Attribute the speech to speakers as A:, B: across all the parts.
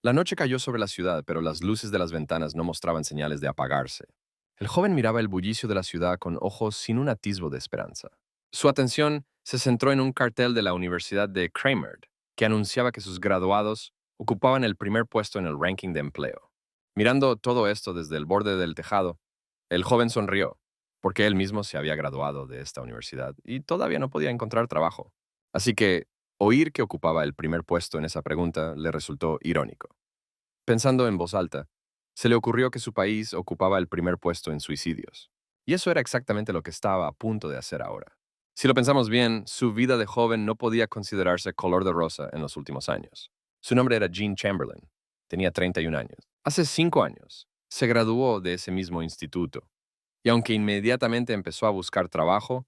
A: La noche cayó sobre la ciudad, pero las luces de las ventanas no mostraban señales de apagarse. El joven miraba el bullicio de la ciudad con ojos sin un atisbo de esperanza. Su atención se centró en un cartel de la Universidad de Kramer, que anunciaba que sus graduados ocupaban el primer puesto en el ranking de empleo. Mirando todo esto desde el borde del tejado, el joven sonrió, porque él mismo se había graduado de esta universidad y todavía no podía encontrar trabajo. Así que oír que ocupaba el primer puesto en esa pregunta le resultó irónico. Pensando en voz alta, se le ocurrió que su país ocupaba el primer puesto en suicidios. Y eso era exactamente lo que estaba a punto de hacer ahora. Si lo pensamos bien, su vida de joven no podía considerarse color de rosa en los últimos años. Su nombre era Gene Chamberlain. Tenía 31 años. Hace 5 años, se graduó de ese mismo instituto. Y aunque inmediatamente empezó a buscar trabajo,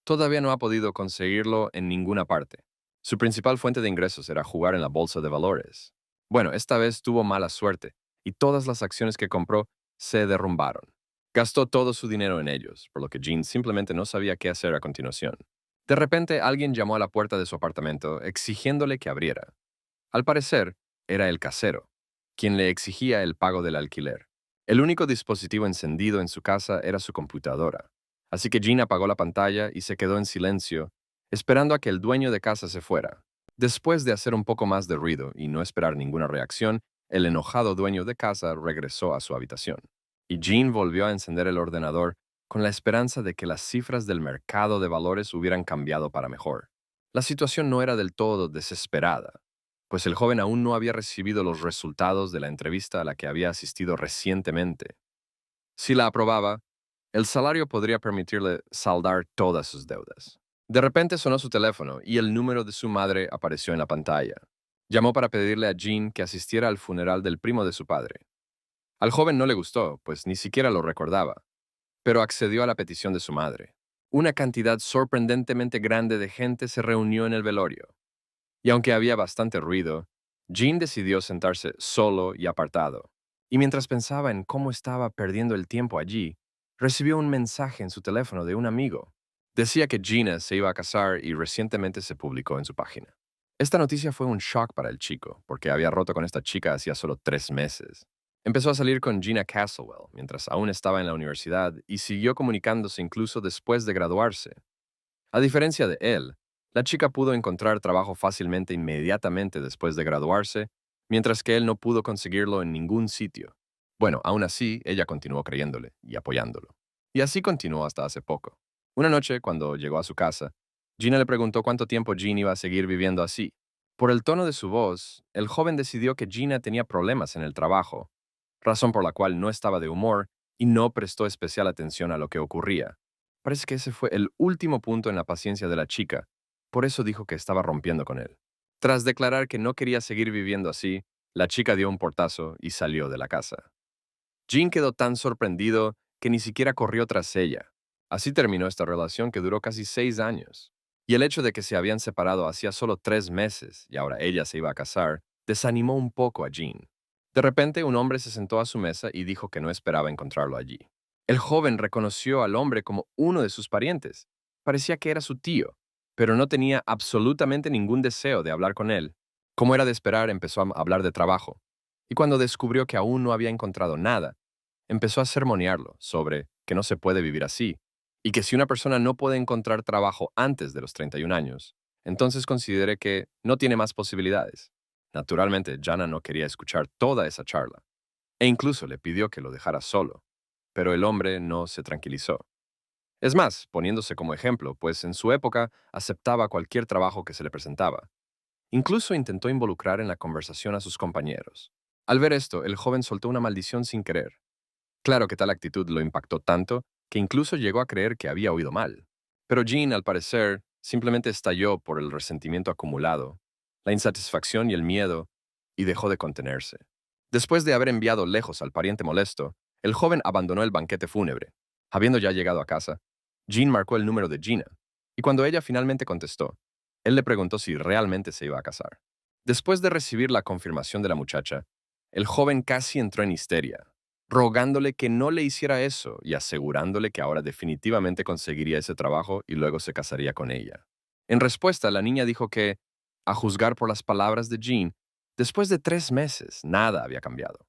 A: todavía no ha podido conseguirlo en ninguna parte. Su principal fuente de ingresos era jugar en la bolsa de valores. Bueno, esta vez tuvo mala suerte y todas las acciones que compró se derrumbaron. Gastó todo su dinero en ellos, por lo que Gene simplemente no sabía qué hacer a continuación. De repente, alguien llamó a la puerta de su apartamento exigiéndole que abriera. Al parecer, era el casero, quien le exigía el pago del alquiler. El único dispositivo encendido en su casa era su computadora, así que Gene apagó la pantalla y se quedó en silencio, esperando a que el dueño de casa se fuera. Después de hacer un poco más de ruido y no esperar ninguna reacción, el enojado dueño de casa regresó a su habitación. Y Gene volvió a encender el ordenador con la esperanza de que las cifras del mercado de valores hubieran cambiado para mejor. La situación no era del todo desesperada, pues el joven aún no había recibido los resultados de la entrevista a la que había asistido recientemente. Si la aprobaba, el salario podría permitirle saldar todas sus deudas. De repente sonó su teléfono y el número de su madre apareció en la pantalla. Llamó para pedirle a Jean que asistiera al funeral del primo de su padre. Al joven no le gustó, pues ni siquiera lo recordaba, pero accedió a la petición de su madre. Una cantidad sorprendentemente grande de gente se reunió en el velorio. Y aunque había bastante ruido, Jean decidió sentarse solo y apartado. Y mientras pensaba en cómo estaba perdiendo el tiempo allí, recibió un mensaje en su teléfono de un amigo. Decía que Gina se iba a casar y recientemente se publicó en su página. Esta noticia fue un shock para el chico, porque había roto con esta chica hacía solo 3 meses. Empezó a salir con Gina Castlewell mientras aún estaba en la universidad y siguió comunicándose incluso después de graduarse. A diferencia de él, la chica pudo encontrar trabajo fácilmente inmediatamente después de graduarse, mientras que él no pudo conseguirlo en ningún sitio. Bueno, aún así, ella continuó creyéndole y apoyándolo. Y así continuó hasta hace poco. Una noche, cuando llegó a su casa, Gina le preguntó cuánto tiempo Jean iba a seguir viviendo así. Por el tono de su voz, el joven decidió que Gina tenía problemas en el trabajo, razón por la cual no estaba de humor y no prestó especial atención a lo que ocurría. Parece que ese fue el último punto en la paciencia de la chica, por eso dijo que estaba rompiendo con él. Tras declarar que no quería seguir viviendo así, la chica dio un portazo y salió de la casa. Jean quedó tan sorprendido que ni siquiera corrió tras ella. Así terminó esta relación que duró casi 6 años. Y el hecho de que se habían separado hacía solo 3 meses y ahora ella se iba a casar, desanimó un poco a Jean. De repente, un hombre se sentó a su mesa y dijo que no esperaba encontrarlo allí. El joven reconoció al hombre como uno de sus parientes. Parecía que era su tío, pero no tenía absolutamente ningún deseo de hablar con él. Como era de esperar, empezó a hablar de trabajo. Y cuando descubrió que aún no había encontrado nada, empezó a sermonearlo sobre que no se puede vivir así, y que si una persona no puede encontrar trabajo antes de los 31 años, entonces considere que no tiene más posibilidades. Naturalmente, Jana no quería escuchar toda esa charla, e incluso le pidió que lo dejara solo, pero el hombre no se tranquilizó. Es más, poniéndose como ejemplo, pues en su época aceptaba cualquier trabajo que se le presentaba. Incluso intentó involucrar en la conversación a sus compañeros. Al ver esto, el joven soltó una maldición sin querer. Claro que tal actitud lo impactó tanto que incluso llegó a creer que había oído mal. Pero Jean, al parecer, simplemente estalló por el resentimiento acumulado, la insatisfacción y el miedo, y dejó de contenerse. Después de haber enviado lejos al pariente molesto, el joven abandonó el banquete fúnebre. Habiendo ya llegado a casa, Jean marcó el número de Gina, y cuando ella finalmente contestó, él le preguntó si realmente se iba a casar. Después de recibir la confirmación de la muchacha, el joven casi entró en histeria, rogándole que no le hiciera eso y asegurándole que ahora definitivamente conseguiría ese trabajo y luego se casaría con ella. En respuesta, la niña dijo que, a juzgar por las palabras de Jean, Después de 3 meses, nada había cambiado.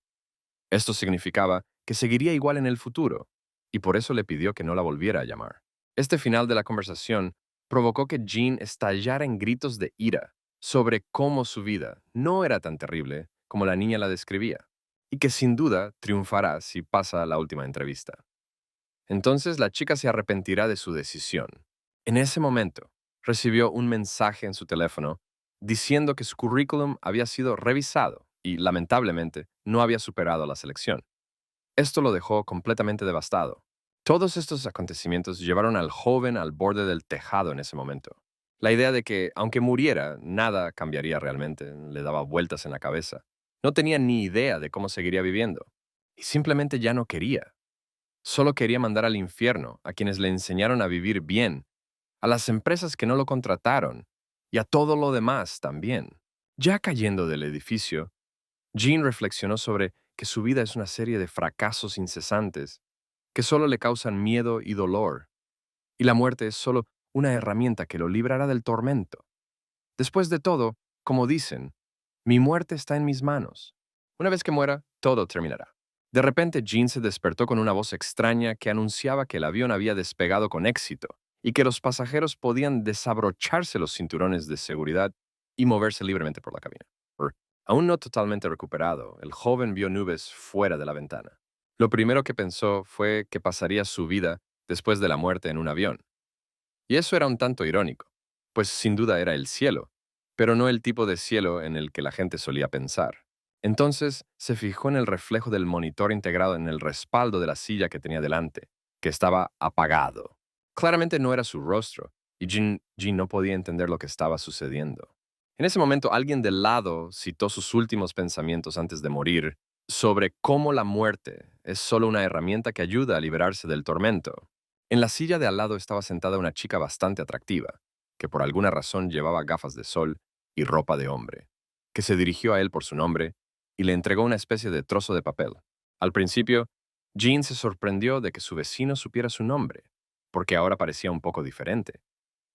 A: Esto significaba que seguiría igual en el futuro, y por eso le pidió que no la volviera a llamar. Este final de la conversación provocó que Jean estallara en gritos de ira sobre cómo su vida no era tan terrible como la niña la describía, y que sin duda triunfará si pasa la última entrevista. Entonces la chica se arrepentirá de su decisión. En ese momento, recibió un mensaje en su teléfono diciendo que su currículum había sido revisado y, lamentablemente, no había superado la selección. Esto lo dejó completamente devastado. Todos estos acontecimientos llevaron al joven al borde del tejado en ese momento. La idea de que, aunque muriera, nada cambiaría realmente le daba vueltas en la cabeza. No tenía ni idea de cómo seguiría viviendo. Y simplemente ya no quería. Solo quería mandar al infierno a quienes le enseñaron a vivir bien, a las empresas que no lo contrataron y a todo lo demás también. Ya cayendo del edificio, Jean reflexionó sobre que su vida es una serie de fracasos incesantes que solo le causan miedo y dolor, y la muerte es solo una herramienta que lo librará del tormento. Después de todo, como dicen, mi muerte está en mis manos. Una vez que muera, todo terminará. De repente, Jean se despertó con una voz extraña que anunciaba que el avión había despegado con éxito y que los pasajeros podían desabrocharse los cinturones de seguridad y moverse libremente por la cabina. Aún no totalmente recuperado, el joven vio nubes fuera de la ventana. Lo primero que pensó fue que pasaría su vida después de la muerte en un avión. Y eso era un tanto irónico, pues sin duda era el cielo, pero no el tipo de cielo en el que la gente solía pensar. Entonces se fijó en el reflejo del monitor integrado en el respaldo de la silla que tenía delante, que estaba apagado. Claramente no era su rostro, y Jean no podía entender lo que estaba sucediendo. En ese momento, alguien del lado citó sus últimos pensamientos antes de morir sobre cómo la muerte es solo una herramienta que ayuda a liberarse del tormento. En la silla de al lado estaba sentada una chica bastante atractiva, que por alguna razón llevaba gafas de sol y ropa de hombre, que se dirigió a él por su nombre y le entregó una especie de trozo de papel. Al principio, Jean se sorprendió de que su vecino supiera su nombre, porque ahora parecía un poco diferente.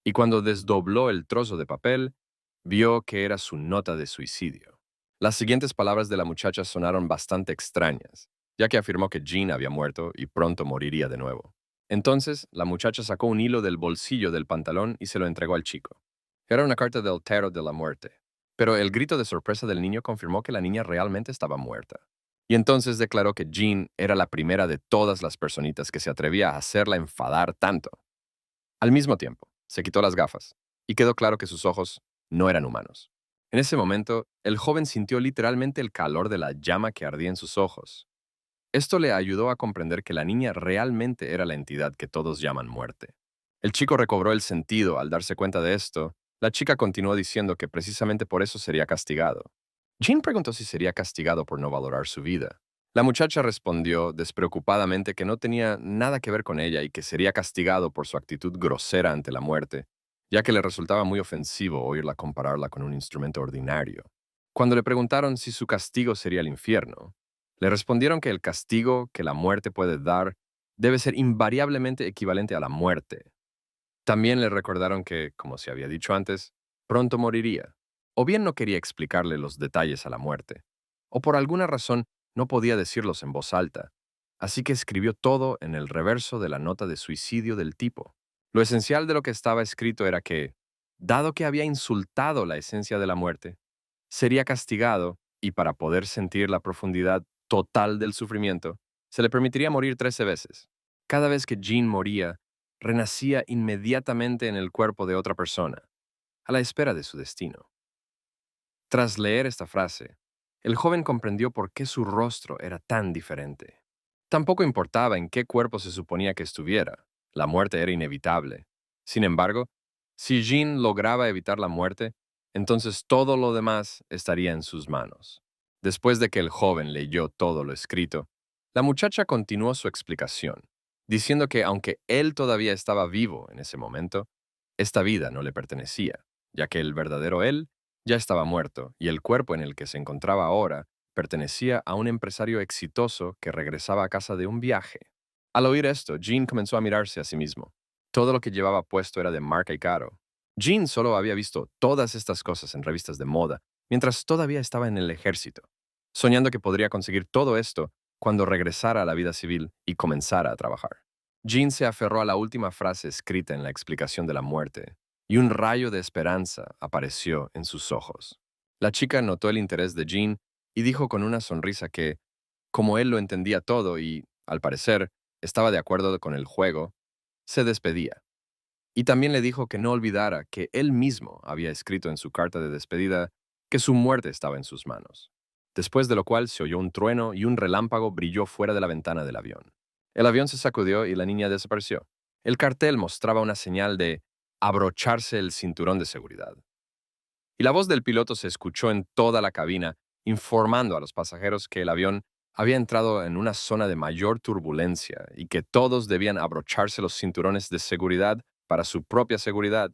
A: Y cuando desdobló el trozo de papel, vio que era su nota de suicidio. Las siguientes palabras de la muchacha sonaron bastante extrañas, ya que afirmó que Jean había muerto y pronto moriría de nuevo. Entonces, la muchacha sacó un hilo del bolsillo del pantalón y se lo entregó al chico. Era una carta del tarot de la muerte, pero el grito de sorpresa del niño confirmó que la niña realmente estaba muerta. Y entonces declaró que Jean era la primera de todas las personitas que se atrevía a hacerla enfadar tanto. Al mismo tiempo, se quitó las gafas y quedó claro que sus ojos no eran humanos. En ese momento, el joven sintió literalmente el calor de la llama que ardía en sus ojos. Esto le ayudó a comprender que la niña realmente era la entidad que todos llaman muerte. El chico recobró el sentido al darse cuenta de esto. La chica continuó diciendo que precisamente por eso sería castigado. Jean preguntó si sería castigado por no valorar su vida. La muchacha respondió despreocupadamente que no tenía nada que ver con ella y que sería castigado por su actitud grosera ante la muerte, ya que le resultaba muy ofensivo oírla compararla con un instrumento ordinario. Cuando le preguntaron si su castigo sería el infierno, le respondieron que el castigo que la muerte puede dar debe ser invariablemente equivalente a la muerte. También le recordaron que, como se había dicho antes, pronto moriría. O bien no quería explicarle los detalles a la muerte, o por alguna razón no podía decirlos en voz alta, así que escribió todo en el reverso de la nota de suicidio del tipo. Lo esencial de lo que estaba escrito era que, dado que había insultado la esencia de la muerte, sería castigado y para poder sentir la profundidad total del sufrimiento, se le permitiría morir 13 veces. Cada vez que Jean moría, renacía inmediatamente en el cuerpo de otra persona, a la espera de su destino. Tras leer esta frase, el joven comprendió por qué su rostro era tan diferente. Tampoco importaba en qué cuerpo se suponía que estuviera, la muerte era inevitable. Sin embargo, si Jean lograba evitar la muerte, entonces todo lo demás estaría en sus manos. Después de que el joven leyó todo lo escrito, la muchacha continuó su explicación, diciendo que aunque él todavía estaba vivo en ese momento, esta vida no le pertenecía, ya que el verdadero él ya estaba muerto y el cuerpo en el que se encontraba ahora pertenecía a un empresario exitoso que regresaba a casa de un viaje. Al oír esto, Jean comenzó a mirarse a sí mismo. Todo lo que llevaba puesto era de marca y caro. Jean solo había visto todas estas cosas en revistas de moda mientras todavía estaba en el ejército, soñando que podría conseguir todo esto cuando regresara a la vida civil y comenzara a trabajar. Jean se aferró a la última frase escrita en la explicación de la muerte, y un rayo de esperanza apareció en sus ojos. La chica notó el interés de Jean y dijo con una sonrisa que, como él lo entendía todo y, al parecer, estaba de acuerdo con el juego, se despedía. Y también le dijo que no olvidara que él mismo había escrito en su carta de despedida que su muerte estaba en sus manos. Después de lo cual se oyó un trueno y un relámpago brilló fuera de la ventana del avión. El avión se sacudió y la niña desapareció. El cartel mostraba una señal de abrocharse el cinturón de seguridad. Y la voz del piloto se escuchó en toda la cabina, informando a los pasajeros que el avión había entrado en una zona de mayor turbulencia y que todos debían abrocharse los cinturones de seguridad para su propia seguridad.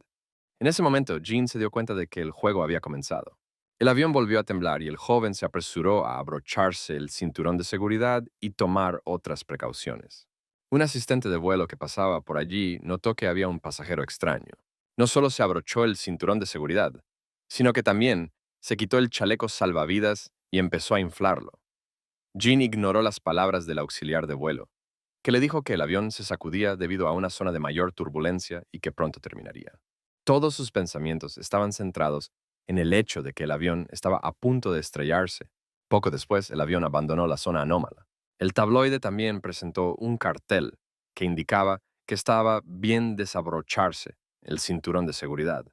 A: En ese momento, Jean se dio cuenta de que el juego había comenzado. El avión volvió a temblar y el joven se apresuró a abrocharse el cinturón de seguridad y tomar otras precauciones. Un asistente de vuelo que pasaba por allí notó que había un pasajero extraño. No solo se abrochó el cinturón de seguridad, sino que también se quitó el chaleco salvavidas y empezó a inflarlo. Jean ignoró las palabras del auxiliar de vuelo, que le dijo que el avión se sacudía debido a una zona de mayor turbulencia y que pronto terminaría. Todos sus pensamientos estaban centrados en el hecho de que el avión estaba a punto de estrellarse. Poco después, el avión abandonó la zona anómala. El tabloide también presentó un cartel que indicaba que estaba bien desabrocharse el cinturón de seguridad.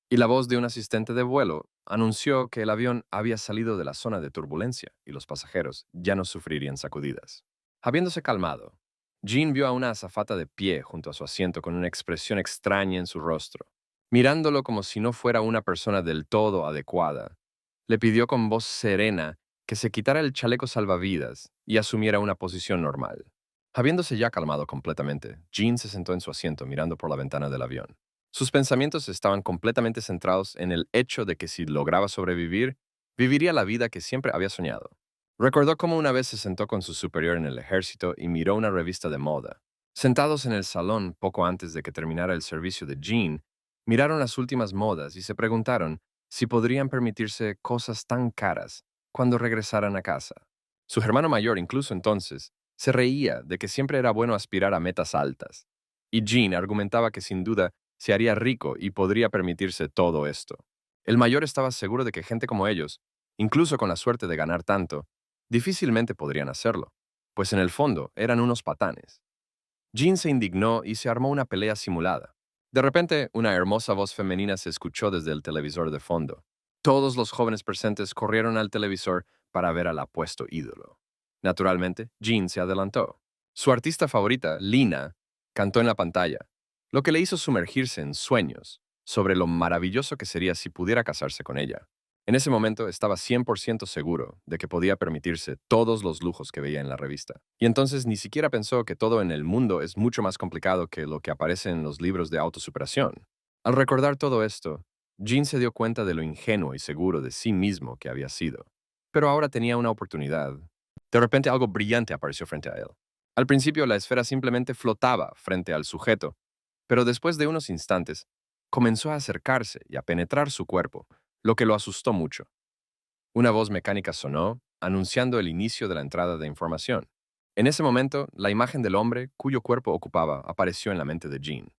A: Y la voz de un asistente de vuelo anunció que el avión había salido de la zona de turbulencia y los pasajeros ya no sufrirían sacudidas. Habiéndose calmado, Jean vio a una azafata de pie junto a su asiento con una expresión extraña en su rostro. Mirándolo como si no fuera una persona del todo adecuada, le pidió con voz serena que se quitara el chaleco salvavidas y asumiera una posición normal. Habiéndose ya calmado completamente, Jean se sentó en su asiento mirando por la ventana del avión. Sus pensamientos estaban completamente centrados en el hecho de que si lograba sobrevivir, viviría la vida que siempre había soñado. Recordó cómo una vez se sentó con su superior en el ejército y miró una revista de moda. Sentados en el salón poco antes de que terminara el servicio de Jean, miraron las últimas modas y se preguntaron si podrían permitirse cosas tan caras cuando regresaran a casa. Su hermano mayor, incluso entonces, se reía de que siempre era bueno aspirar a metas altas. Y Jean argumentaba que sin duda se haría rico y podría permitirse todo esto. El mayor estaba seguro de que gente como ellos, incluso con la suerte de ganar tanto, difícilmente podrían hacerlo, pues en el fondo eran unos patanes. Jean se indignó y se armó una pelea simulada. De repente, una hermosa voz femenina se escuchó desde el televisor de fondo. Todos los jóvenes presentes corrieron al televisor para ver al apuesto ídolo. Naturalmente, Jean se adelantó. Su artista favorita, Lina, cantó en la pantalla, lo que le hizo sumergirse en sueños sobre lo maravilloso que sería si pudiera casarse con ella. En ese momento estaba 100% seguro de que podía permitirse todos los lujos que veía en la revista. Y entonces ni siquiera pensó que todo en el mundo es mucho más complicado que lo que aparece en los libros de autosuperación. Al recordar todo esto, Jean se dio cuenta de lo ingenuo y seguro de sí mismo que había sido. Pero ahora tenía una oportunidad. De repente algo brillante apareció frente a él. Al principio la esfera simplemente flotaba frente al sujeto, pero después de unos instantes comenzó a acercarse y a penetrar su cuerpo, lo que lo asustó mucho. Una voz mecánica sonó, anunciando el inicio de la entrada de información. En ese momento, la imagen del hombre cuyo cuerpo ocupaba apareció en la mente de Jean.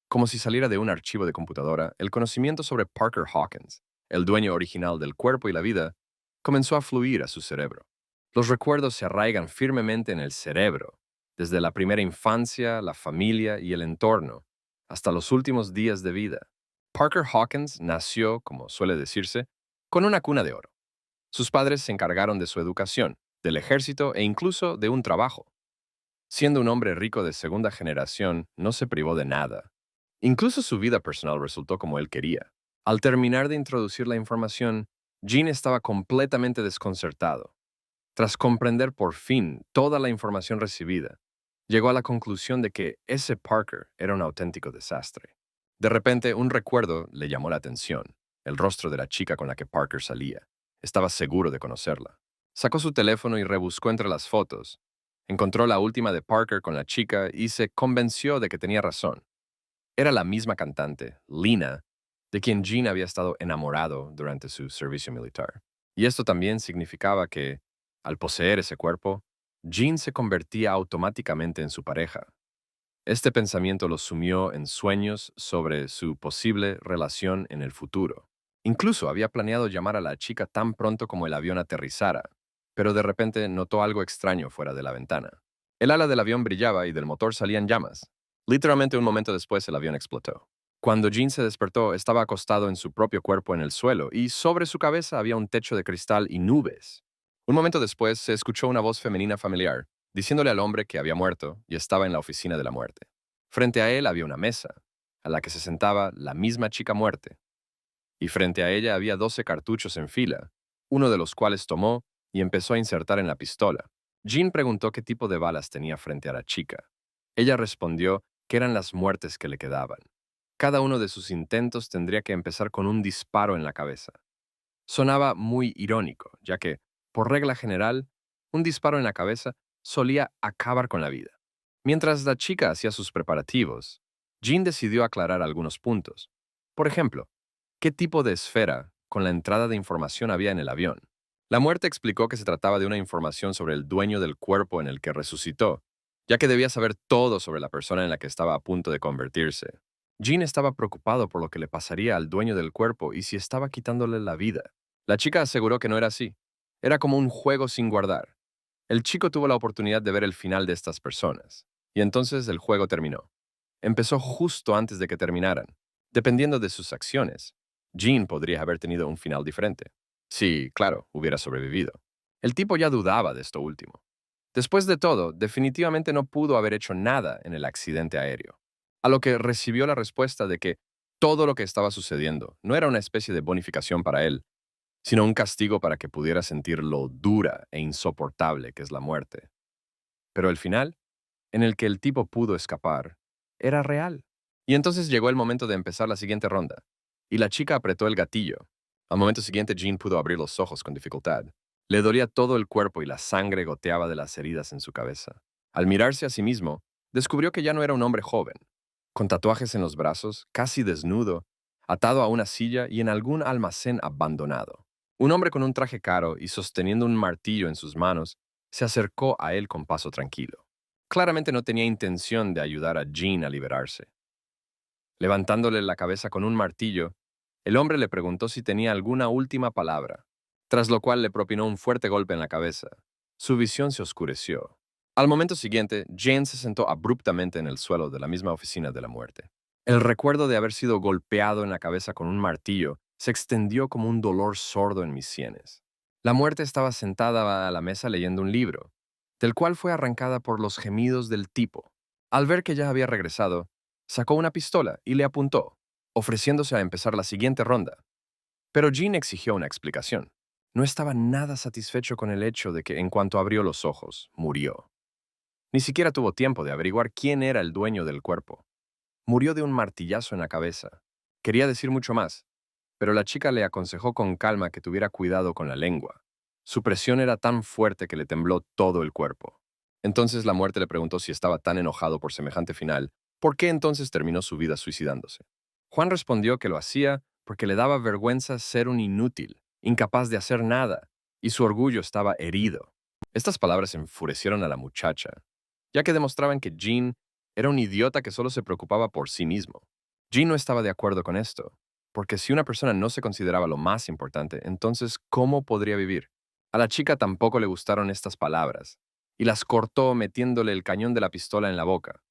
A: Como si saliera de un archivo de computadora, el conocimiento sobre Parker Hawkins, el dueño original del cuerpo y la vida, comenzó a fluir a su cerebro. Los recuerdos se arraigan firmemente en el cerebro, desde la primera infancia, la familia y el entorno, hasta los últimos días de vida. Parker Hawkins nació, como suele decirse, con una cuna de oro. Sus padres se encargaron de su educación, del ejército e incluso de un trabajo. Siendo un hombre rico de segunda generación, no se privó de nada. Incluso su vida personal resultó como él quería. Al terminar de introducir la información, Jean estaba completamente desconcertado. Tras comprender por fin toda la información recibida, llegó a la conclusión de que ese Parker era un auténtico desastre. De repente, un recuerdo le llamó la atención, el rostro de la chica con la que Parker salía. Estaba seguro de conocerla. Sacó su teléfono y rebuscó entre las fotos. Encontró la última de Parker con la chica y se convenció de que tenía razón. Era la misma cantante, Lina, de quien Jean había estado enamorado durante su servicio militar. Y esto también significaba que, al poseer ese cuerpo, Jean se convertía automáticamente en su pareja. Este pensamiento lo sumió en sueños sobre su posible relación en el futuro. Incluso había planeado llamar a la chica tan pronto como el avión aterrizara, pero de repente notó algo extraño fuera de la ventana. El ala del avión brillaba y del motor salían llamas. Literalmente un momento después el avión explotó. Cuando Jean se despertó, estaba acostado en su propio cuerpo en el suelo y sobre su cabeza había un techo de cristal y nubes. Un momento después se escuchó una voz femenina familiar, diciéndole al hombre que había muerto y estaba en la oficina de la muerte. Frente a él había una mesa, a la que se sentaba la misma chica muerte, y frente a ella había 12 cartuchos en fila, uno de los cuales tomó y empezó a insertar en la pistola. Jean preguntó qué tipo de balas tenía frente a la chica. Ella respondió que eran las muertes que le quedaban. Cada uno de sus intentos tendría que empezar con un disparo en la cabeza. Sonaba muy irónico, ya que, por regla general, un disparo en la cabeza solía acabar con la vida. Mientras la chica hacía sus preparativos, Jean decidió aclarar algunos puntos. Por ejemplo, ¿qué tipo de esfera con la entrada de información había en el avión? La muerte explicó que se trataba de una información sobre el dueño del cuerpo en el que resucitó, ya que debía saber todo sobre la persona en la que estaba a punto de convertirse. Jean estaba preocupado por lo que le pasaría al dueño del cuerpo y si estaba quitándole la vida. La chica aseguró que no era así. Era como un juego sin guardar. El chico tuvo la oportunidad de ver el final de estas personas, y entonces el juego terminó. Empezó justo antes de que terminaran. Dependiendo de sus acciones, Jean podría haber tenido un final diferente. Sí, claro, hubiera sobrevivido. El tipo ya dudaba de esto último. Después de todo, definitivamente no pudo haber hecho nada en el accidente aéreo. A lo que recibió la respuesta de que todo lo que estaba sucediendo no era una especie de bonificación para él, sino un castigo para que pudiera sentir lo dura e insoportable que es la muerte. Pero el final, en el que el tipo pudo escapar, era real. Y entonces llegó el momento de empezar la siguiente ronda, y la chica apretó el gatillo. Al momento siguiente, Jean pudo abrir los ojos con dificultad. Le dolía todo el cuerpo y la sangre goteaba de las heridas en su cabeza. Al mirarse a sí mismo, descubrió que ya no era un hombre joven, con tatuajes en los brazos, casi desnudo, atado a una silla y en algún almacén abandonado. Un hombre con un traje caro y sosteniendo un martillo en sus manos se acercó a él con paso tranquilo. Claramente no tenía intención de ayudar a Jean a liberarse. Levantándole la cabeza con un martillo, el hombre le preguntó si tenía alguna última palabra, tras lo cual le propinó un fuerte golpe en la cabeza. Su visión se oscureció. Al momento siguiente, Jean se sentó abruptamente en el suelo de la misma oficina de la muerte. El recuerdo de haber sido golpeado en la cabeza con un martillo se extendió como un dolor sordo en mis sienes. La muerte estaba sentada a la mesa leyendo un libro, del cual fue arrancada por los gemidos del tipo. Al ver que ya había regresado, sacó una pistola y le apuntó, ofreciéndose a empezar la siguiente ronda. Pero Jean exigió una explicación. No estaba nada satisfecho con el hecho de que en cuanto abrió los ojos, murió. Ni siquiera tuvo tiempo de averiguar quién era el dueño del cuerpo. Murió de un martillazo en la cabeza. Quería decir mucho más, pero la chica le aconsejó con calma que tuviera cuidado con la lengua. Su presión era tan fuerte que le tembló todo el cuerpo. Entonces la muerte le preguntó si estaba tan enojado por semejante final, ¿por qué entonces terminó su vida suicidándose? Juan respondió que lo hacía porque le daba vergüenza ser un inútil, incapaz de hacer nada, y su orgullo estaba herido. Estas palabras enfurecieron a la muchacha, ya que demostraban que Jean era un idiota que solo se preocupaba por sí mismo. Jean no estaba de acuerdo con esto, porque si una persona no se consideraba lo más importante, entonces, ¿cómo podría vivir? A la chica tampoco le gustaron estas palabras, y las cortó metiéndole el cañón de la pistola en la boca.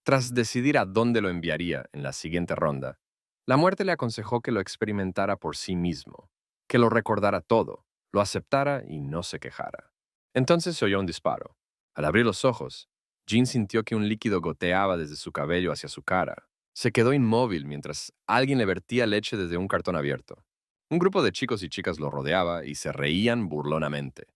A: Tras decidir a dónde lo enviaría en la siguiente ronda, la muerte le aconsejó que lo experimentara por sí mismo, que lo recordara todo, lo aceptara y no se quejara. Entonces se oyó un disparo. Al abrir los ojos, Jean sintió que un líquido goteaba desde su cabello hacia su cara. Se quedó inmóvil mientras alguien le vertía leche desde un cartón abierto. Un grupo de chicos y chicas lo rodeaba y se reían burlonamente.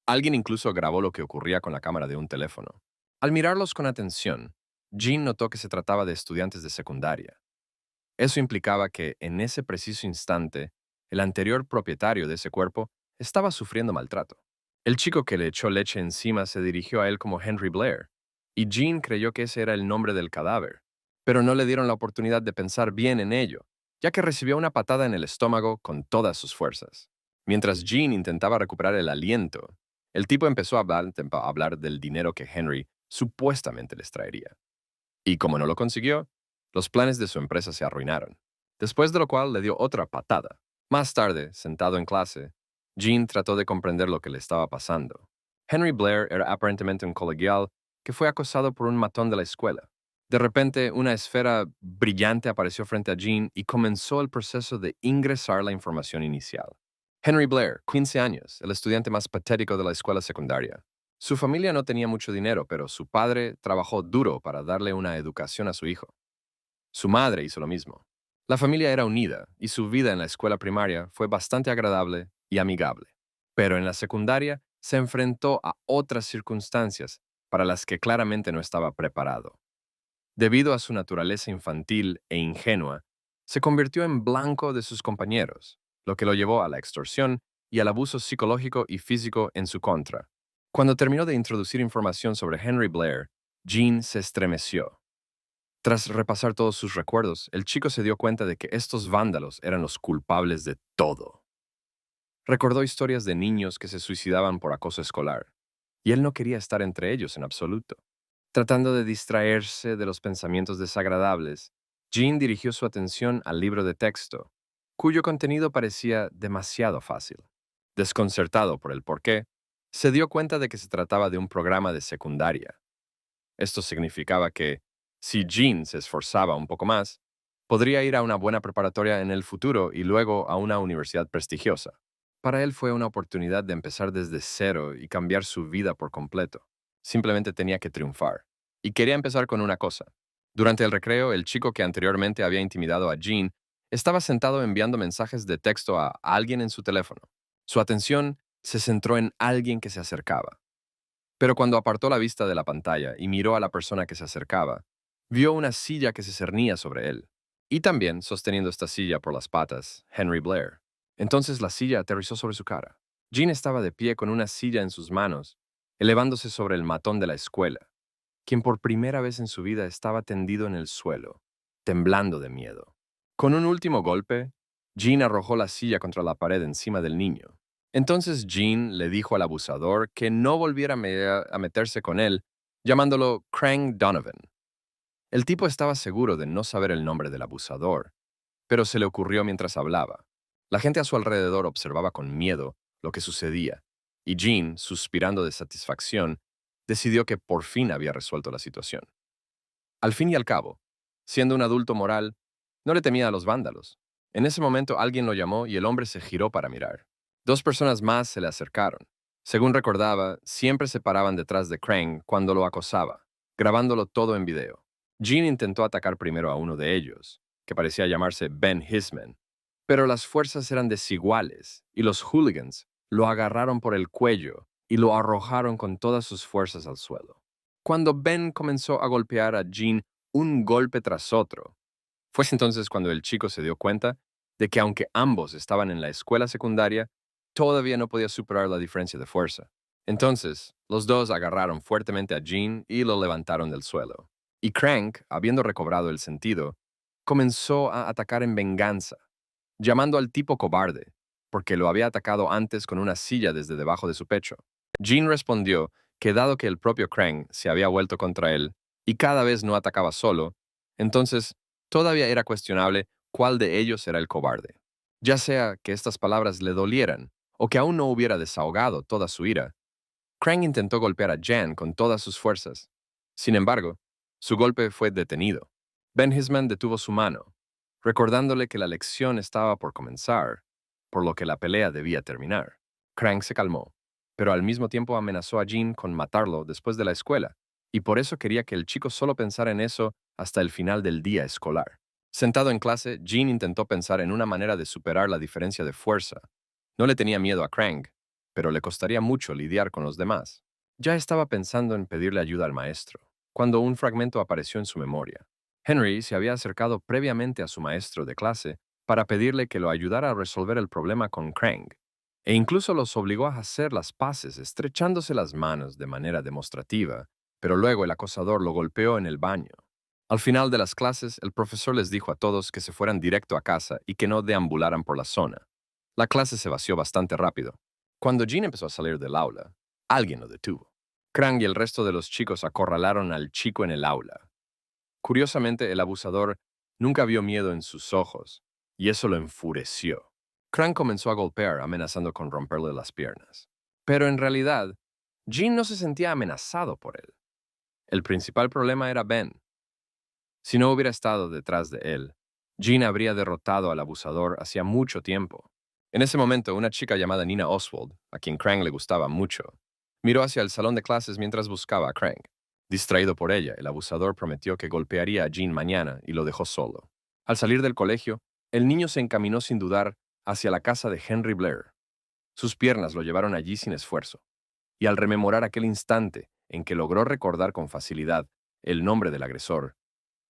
A: Alguien incluso grabó lo que ocurría con la cámara de un teléfono. Al mirarlos con atención, Jean notó que se trataba de estudiantes de secundaria. Eso implicaba que, en ese preciso instante, el anterior propietario de ese cuerpo estaba sufriendo maltrato. El chico que le echó leche encima se dirigió a él como Henry Blair, y Jean creyó que ese era el nombre del cadáver, pero no le dieron la oportunidad de pensar bien en ello, ya que recibió una patada en el estómago con todas sus fuerzas. Mientras Jean intentaba recuperar el aliento, el tipo empezó a hablar del dinero que Henry supuestamente les traería. Y como no lo consiguió, los planes de su empresa se arruinaron. Después de lo cual le dio otra patada. Más tarde, sentado en clase, Jean trató de comprender lo que le estaba pasando. Henry Blair era aparentemente un colegial que fue acosado por un matón de la escuela. De repente, una esfera brillante apareció frente a Jean y comenzó el proceso de ingresar la información inicial. Henry Blair, 15 años, el estudiante más patético de la escuela secundaria. Su familia no tenía mucho dinero, pero su padre trabajó duro para darle una educación a su hijo. Su madre hizo lo mismo. La familia era unida y su vida en la escuela primaria fue bastante agradable y amigable. Pero en la secundaria se enfrentó a otras circunstancias para las que claramente no estaba preparado. Debido a su naturaleza infantil e ingenua, se convirtió en blanco de sus compañeros, lo que lo llevó a la extorsión y al abuso psicológico y físico en su contra. Cuando terminó de introducir información sobre Henry Blair, Jean se estremeció. Tras repasar todos sus recuerdos, el chico se dio cuenta de que estos vándalos eran los culpables de todo. Recordó historias de niños que se suicidaban por acoso escolar, y él no quería estar entre ellos en absoluto. Tratando de distraerse de los pensamientos desagradables, Jean dirigió su atención al libro de texto, cuyo contenido parecía demasiado fácil. Desconcertado por el porqué, se dio cuenta de que se trataba de un programa de secundaria. Esto significaba que, si Jean se esforzaba un poco más, podría ir a una buena preparatoria en el futuro y luego a una universidad prestigiosa. Para él fue una oportunidad de empezar desde cero y cambiar su vida por completo. Simplemente tenía que triunfar. Y quería empezar con una cosa. Durante el recreo, el chico que anteriormente había intimidado a Jean estaba sentado enviando mensajes de texto a alguien en su teléfono. Su atención se centró en alguien que se acercaba. Pero cuando apartó la vista de la pantalla y miró a la persona que se acercaba, vio una silla que se cernía sobre él. Y también, sosteniendo esta silla por las patas, Henry Blair. Entonces la silla aterrizó sobre su cara. Jean estaba de pie con una silla en sus manos, elevándose sobre el matón de la escuela, quien por primera vez en su vida estaba tendido en el suelo, temblando de miedo. Con un último golpe, Jean arrojó la silla contra la pared encima del niño. Entonces Jean le dijo al abusador que no volviera a meterse con él, llamándolo Crank Donovan. El tipo estaba seguro de no saber el nombre del abusador, pero se le ocurrió mientras hablaba. La gente a su alrededor observaba con miedo lo que sucedía, y Jean, suspirando de satisfacción, decidió que por fin había resuelto la situación. Al fin y al cabo, siendo un adulto moral, no le temía a los vándalos. En ese momento alguien lo llamó y el hombre se giró para mirar. Dos personas más se le acercaron. Según recordaba, siempre se paraban detrás de Crane cuando lo acosaba, grabándolo todo en video. Jean intentó atacar primero a uno de ellos, que parecía llamarse Ben Hisman, pero las fuerzas eran desiguales y los hooligans lo agarraron por el cuello y lo arrojaron con todas sus fuerzas al suelo. Cuando Ben comenzó a golpear a Jean un golpe tras otro, fue entonces cuando el chico se dio cuenta de que aunque ambos estaban en la escuela secundaria, todavía no podía superar la diferencia de fuerza. Entonces, los dos agarraron fuertemente a Jean y lo levantaron del suelo. Y Crank, habiendo recobrado el sentido, comenzó a atacar en venganza, llamando al tipo cobarde, porque lo había atacado antes con una silla desde debajo de su pecho. Jean respondió que dado que el propio Krang se había vuelto contra él y cada vez no atacaba solo, entonces todavía era cuestionable cuál de ellos era el cobarde. Ya sea que estas palabras le dolieran o que aún no hubiera desahogado toda su ira, Krang intentó golpear a Jan con todas sus fuerzas. Sin embargo, su golpe fue detenido. Ben Hisman detuvo su mano, recordándole que la lección estaba por comenzar, por lo que la pelea debía terminar. Krang se calmó, pero al mismo tiempo amenazó a Jean con matarlo después de la escuela, y por eso quería que el chico solo pensara en eso hasta el final del día escolar. Sentado en clase, Jean intentó pensar en una manera de superar la diferencia de fuerza. No le tenía miedo a Krang, pero le costaría mucho lidiar con los demás. Ya estaba pensando en pedirle ayuda al maestro, cuando un fragmento apareció en su memoria. Henry se había acercado previamente a su maestro de clase para pedirle que lo ayudara a resolver el problema con Krang, e incluso los obligó a hacer las paces estrechándose las manos de manera demostrativa, pero luego el acosador lo golpeó en el baño. Al final de las clases, el profesor les dijo a todos que se fueran directo a casa y que no deambularan por la zona. La clase se vació bastante rápido. Cuando Jean empezó a salir del aula, alguien lo detuvo. Krang y el resto de los chicos acorralaron al chico en el aula. Curiosamente, el abusador nunca vio miedo en sus ojos, y eso lo enfureció. Krang comenzó a golpear, amenazando con romperle las piernas. Pero en realidad, Jean no se sentía amenazado por él. El principal problema era Ben. Si no hubiera estado detrás de él, Jean habría derrotado al abusador hacía mucho tiempo. En ese momento, una chica llamada Nina Oswald, a quien Krang le gustaba mucho, miró hacia el salón de clases mientras buscaba a Krang. Distraído por ella, el abusador prometió que golpearía a Jean mañana y lo dejó solo. Al salir del colegio, el niño se encaminó sin dudar hacia la casa de Henry Blair. Sus piernas lo llevaron allí sin esfuerzo, y al rememorar aquel instante en que logró recordar con facilidad el nombre del agresor,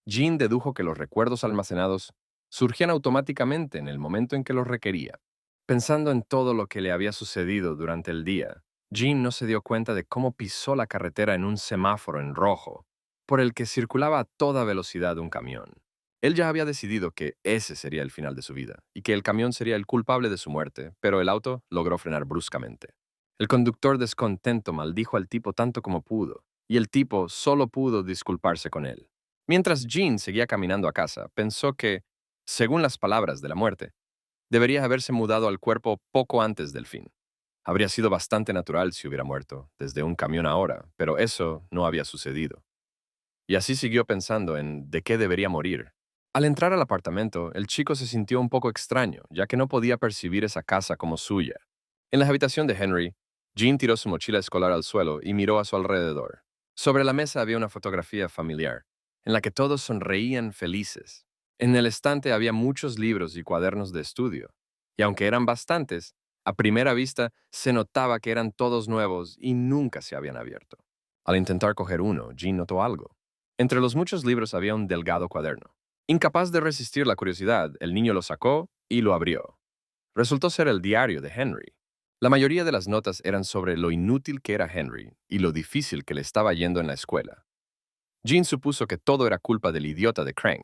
A: Jean dedujo que los recuerdos almacenados surgían automáticamente en el momento en que los requería. Pensando en todo lo que le había sucedido durante el día, Jean no se dio cuenta de cómo pisó la carretera en un semáforo en rojo, por el que circulaba a toda velocidad un camión. Él ya había decidido que ese sería el final de su vida, y que el camión sería el culpable de su muerte, pero el auto logró frenar bruscamente. El conductor descontento maldijo al tipo tanto como pudo, y el tipo solo pudo disculparse con él. Mientras Jean seguía caminando a casa, pensó que, según las palabras de la muerte, debería haberse mudado al cuerpo poco antes del fin. Habría sido bastante natural si hubiera muerto, desde un camión ahora, pero eso no había sucedido. Y así siguió pensando en de qué debería morir. Al entrar al apartamento, el chico se sintió un poco extraño, ya que no podía percibir esa casa como suya. En la habitación de Henry, Jean tiró su mochila escolar al suelo y miró a su alrededor. Sobre la mesa había una fotografía familiar, en la que todos sonreían felices. En el estante había muchos libros y cuadernos de estudio, y aunque eran bastantes, a primera vista se notaba que eran todos nuevos y nunca se habían abierto. Al intentar coger uno, Jean notó algo. Entre los muchos libros había un delgado cuaderno. Incapaz de resistir la curiosidad, el niño lo sacó y lo abrió. Resultó ser el diario de Henry. La mayoría de las notas eran sobre lo inútil que era Henry y lo difícil que le estaba yendo en la escuela. Jean supuso que todo era culpa del idiota de Krang.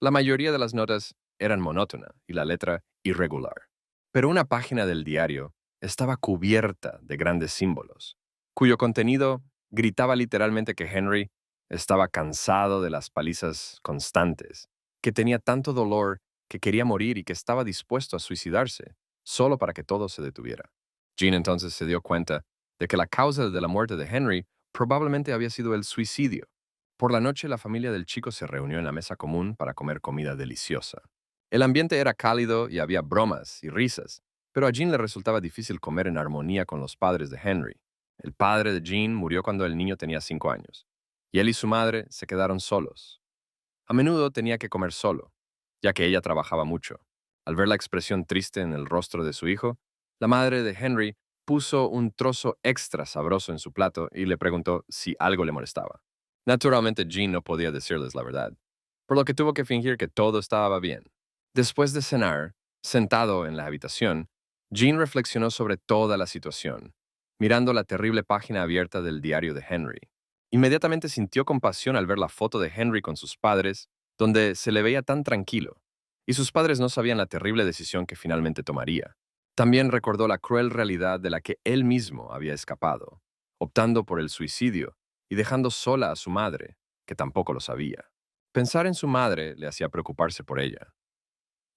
A: La mayoría de las notas eran monótona y la letra irregular. Pero una página del diario estaba cubierta de grandes símbolos, cuyo contenido gritaba literalmente que Henry estaba cansado de las palizas constantes, que tenía tanto dolor que quería morir y que estaba dispuesto a suicidarse, solo para que todo se detuviera. Jean entonces se dio cuenta de que la causa de la muerte de Henry probablemente había sido el suicidio. Por la noche, la familia del chico se reunió en la mesa común para comer comida deliciosa. El ambiente era cálido y había bromas y risas, pero a Jean le resultaba difícil comer en armonía con los padres de Henry. El padre de Jean murió cuando el niño tenía 5 años, y él y su madre se quedaron solos. A menudo tenía que comer solo, ya que ella trabajaba mucho. Al ver la expresión triste en el rostro de su hijo, la madre de Henry puso un trozo extra sabroso en su plato y le preguntó si algo le molestaba. Naturalmente, Jean no podía decirles la verdad, por lo que tuvo que fingir que todo estaba bien. Después de cenar, sentado en la habitación, Jean reflexionó sobre toda la situación, mirando la terrible página abierta del diario de Henry. Inmediatamente sintió compasión al ver la foto de Henry con sus padres, donde se le veía tan tranquilo, y sus padres no sabían la terrible decisión que finalmente tomaría. También recordó la cruel realidad de la que él mismo había escapado, optando por el suicidio y dejando sola a su madre, que tampoco lo sabía. Pensar en su madre le hacía preocuparse por ella.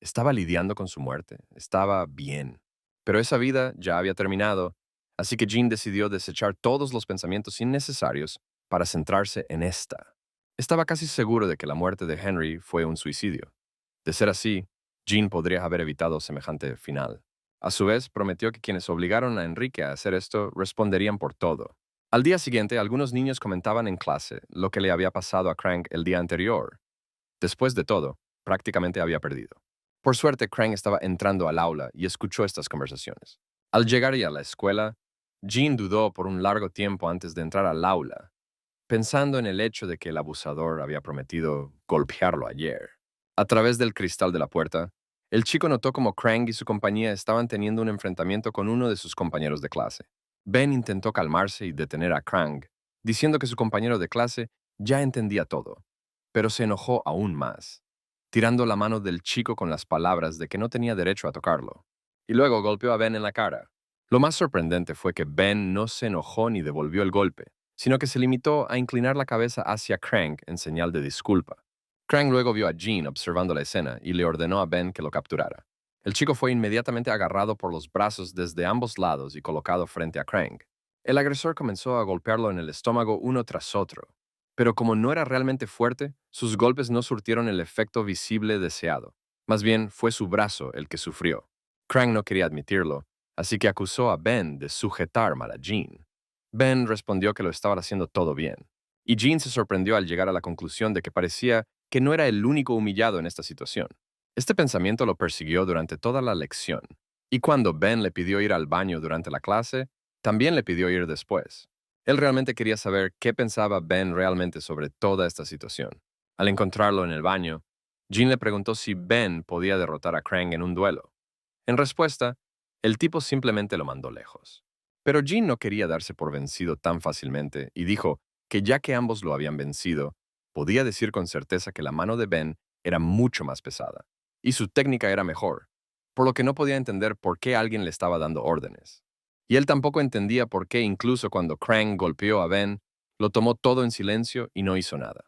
A: Estaba lidiando con su muerte, estaba bien, pero esa vida ya había terminado, así que Jean decidió desechar todos los pensamientos innecesarios para centrarse en esta. Estaba casi seguro de que la muerte de Henry fue un suicidio. De ser así, Jean podría haber evitado semejante final. A su vez, prometió que quienes obligaron a Enrique a hacer esto responderían por todo. Al día siguiente, algunos niños comentaban en clase lo que le había pasado a Krang el día anterior. Después de todo, prácticamente había perdido. Por suerte, Krang estaba entrando al aula y escuchó estas conversaciones. Al llegar ya a la escuela, Jean dudó por un largo tiempo antes de entrar al aula, pensando en el hecho de que el abusador había prometido golpearlo ayer. A través del cristal de la puerta, el chico notó cómo Krang y su compañía estaban teniendo un enfrentamiento con uno de sus compañeros de clase. Ben intentó calmarse y detener a Krang, diciendo que su compañero de clase ya entendía todo. pero se enojó aún más, tirando la mano del chico con las palabras de que no tenía derecho a tocarlo. Y luego golpeó a Ben en la cara. Lo más sorprendente fue que Ben no se enojó ni devolvió el golpe, sino que se limitó a inclinar la cabeza hacia Crank en señal de disculpa. Crank luego vio a Jean observando la escena y le ordenó a Ben que lo capturara. El chico fue inmediatamente agarrado por los brazos desde ambos lados y colocado frente a Crank. El agresor comenzó a golpearlo en el estómago uno tras otro, pero como no era realmente fuerte, sus golpes no surtieron el efecto visible deseado. Más bien, fue su brazo el que sufrió. Crank no quería admitirlo, así que acusó a Ben de sujetar mal a Jean. Ben respondió que lo estaba haciendo todo bien, y Jean se sorprendió al llegar a la conclusión de que parecía que no era el único humillado en esta situación. Este pensamiento lo persiguió durante toda la lección, y cuando Ben le pidió ir al baño durante la clase, también le pidió ir después. Él realmente quería saber qué pensaba Ben realmente sobre toda esta situación. Al encontrarlo en el baño, Jean le preguntó si Ben podía derrotar a Krang en un duelo. En respuesta, el tipo simplemente lo mandó lejos. Pero Jean no quería darse por vencido tan fácilmente y dijo que ya que ambos lo habían vencido, podía decir con certeza que la mano de Ben era mucho más pesada y su técnica era mejor, por lo que no podía entender por qué alguien le estaba dando órdenes. Y él tampoco entendía por qué incluso cuando Krang golpeó a Ben, lo tomó todo en silencio y no hizo nada.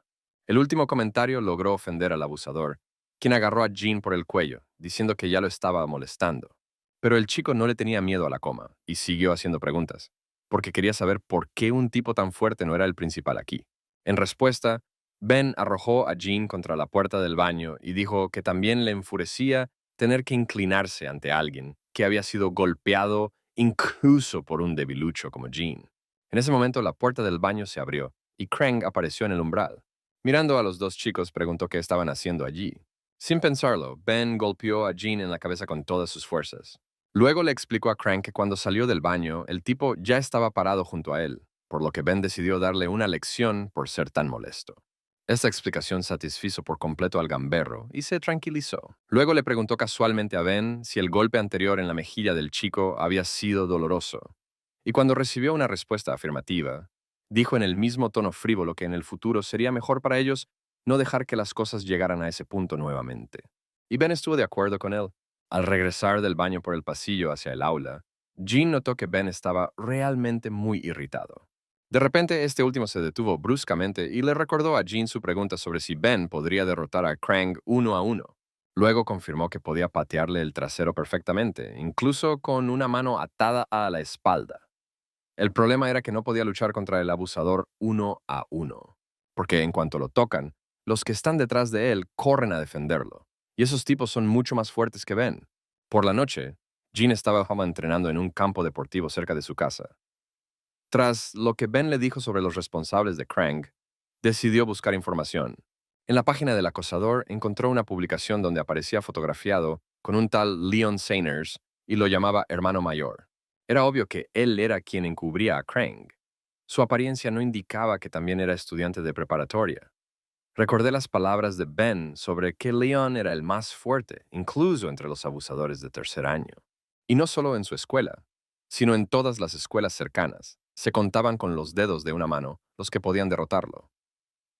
A: El último comentario logró ofender al abusador, quien agarró a Jean por el cuello, diciendo que ya lo estaba molestando. Pero el chico no le tenía miedo a la coma y siguió haciendo preguntas, porque quería saber por qué un tipo tan fuerte no era el principal aquí. En respuesta, Ben arrojó a Jean contra la puerta del baño y dijo que también le enfurecía tener que inclinarse ante alguien que había sido golpeado incluso por un debilucho como Jean. En ese momento la puerta del baño se abrió y Krang apareció en el umbral. Mirando a los dos chicos, preguntó qué estaban haciendo allí. Sin pensarlo, Ben golpeó a Jean en la cabeza con todas sus fuerzas. Luego le explicó a Krang que cuando salió del baño, el tipo ya estaba parado junto a él, por lo que Ben decidió darle una lección por ser tan molesto. Esta explicación satisfizo por completo al gamberro y se tranquilizó. Luego le preguntó casualmente a Ben si el golpe anterior en la mejilla del chico había sido doloroso. Y cuando recibió una respuesta afirmativa, dijo en el mismo tono frívolo que en el futuro sería mejor para ellos no dejar que las cosas llegaran a ese punto nuevamente. Y Ben estuvo de acuerdo con él. Al regresar del baño por el pasillo hacia el aula, Jean notó que Ben estaba realmente muy irritado. De repente, este último se detuvo bruscamente y le recordó a Jean su pregunta sobre si Ben podría derrotar a Krang 1-1. Luego confirmó que podía patearle el trasero perfectamente, incluso con una mano atada a la espalda. El problema era que no podía luchar contra el abusador 1-1, porque en cuanto lo tocan, los que están detrás de él corren a defenderlo, y esos tipos son mucho más fuertes que Ben. Por la noche, Jean estaba entrenando en un campo deportivo cerca de su casa. Tras lo que Ben le dijo sobre los responsables de Krang, decidió buscar información. En la página del acosador encontró una publicación donde aparecía fotografiado con un tal Leon Sainers y lo llamaba hermano mayor. Era obvio que él era quien encubría a Krang. Su apariencia no indicaba que también era estudiante de preparatoria. Recordé las palabras de Ben sobre que Leon era el más fuerte, incluso entre los abusadores de tercer año. Y no solo en su escuela, sino en todas las escuelas cercanas. Se contaban con los dedos de una mano los que podían derrotarlo.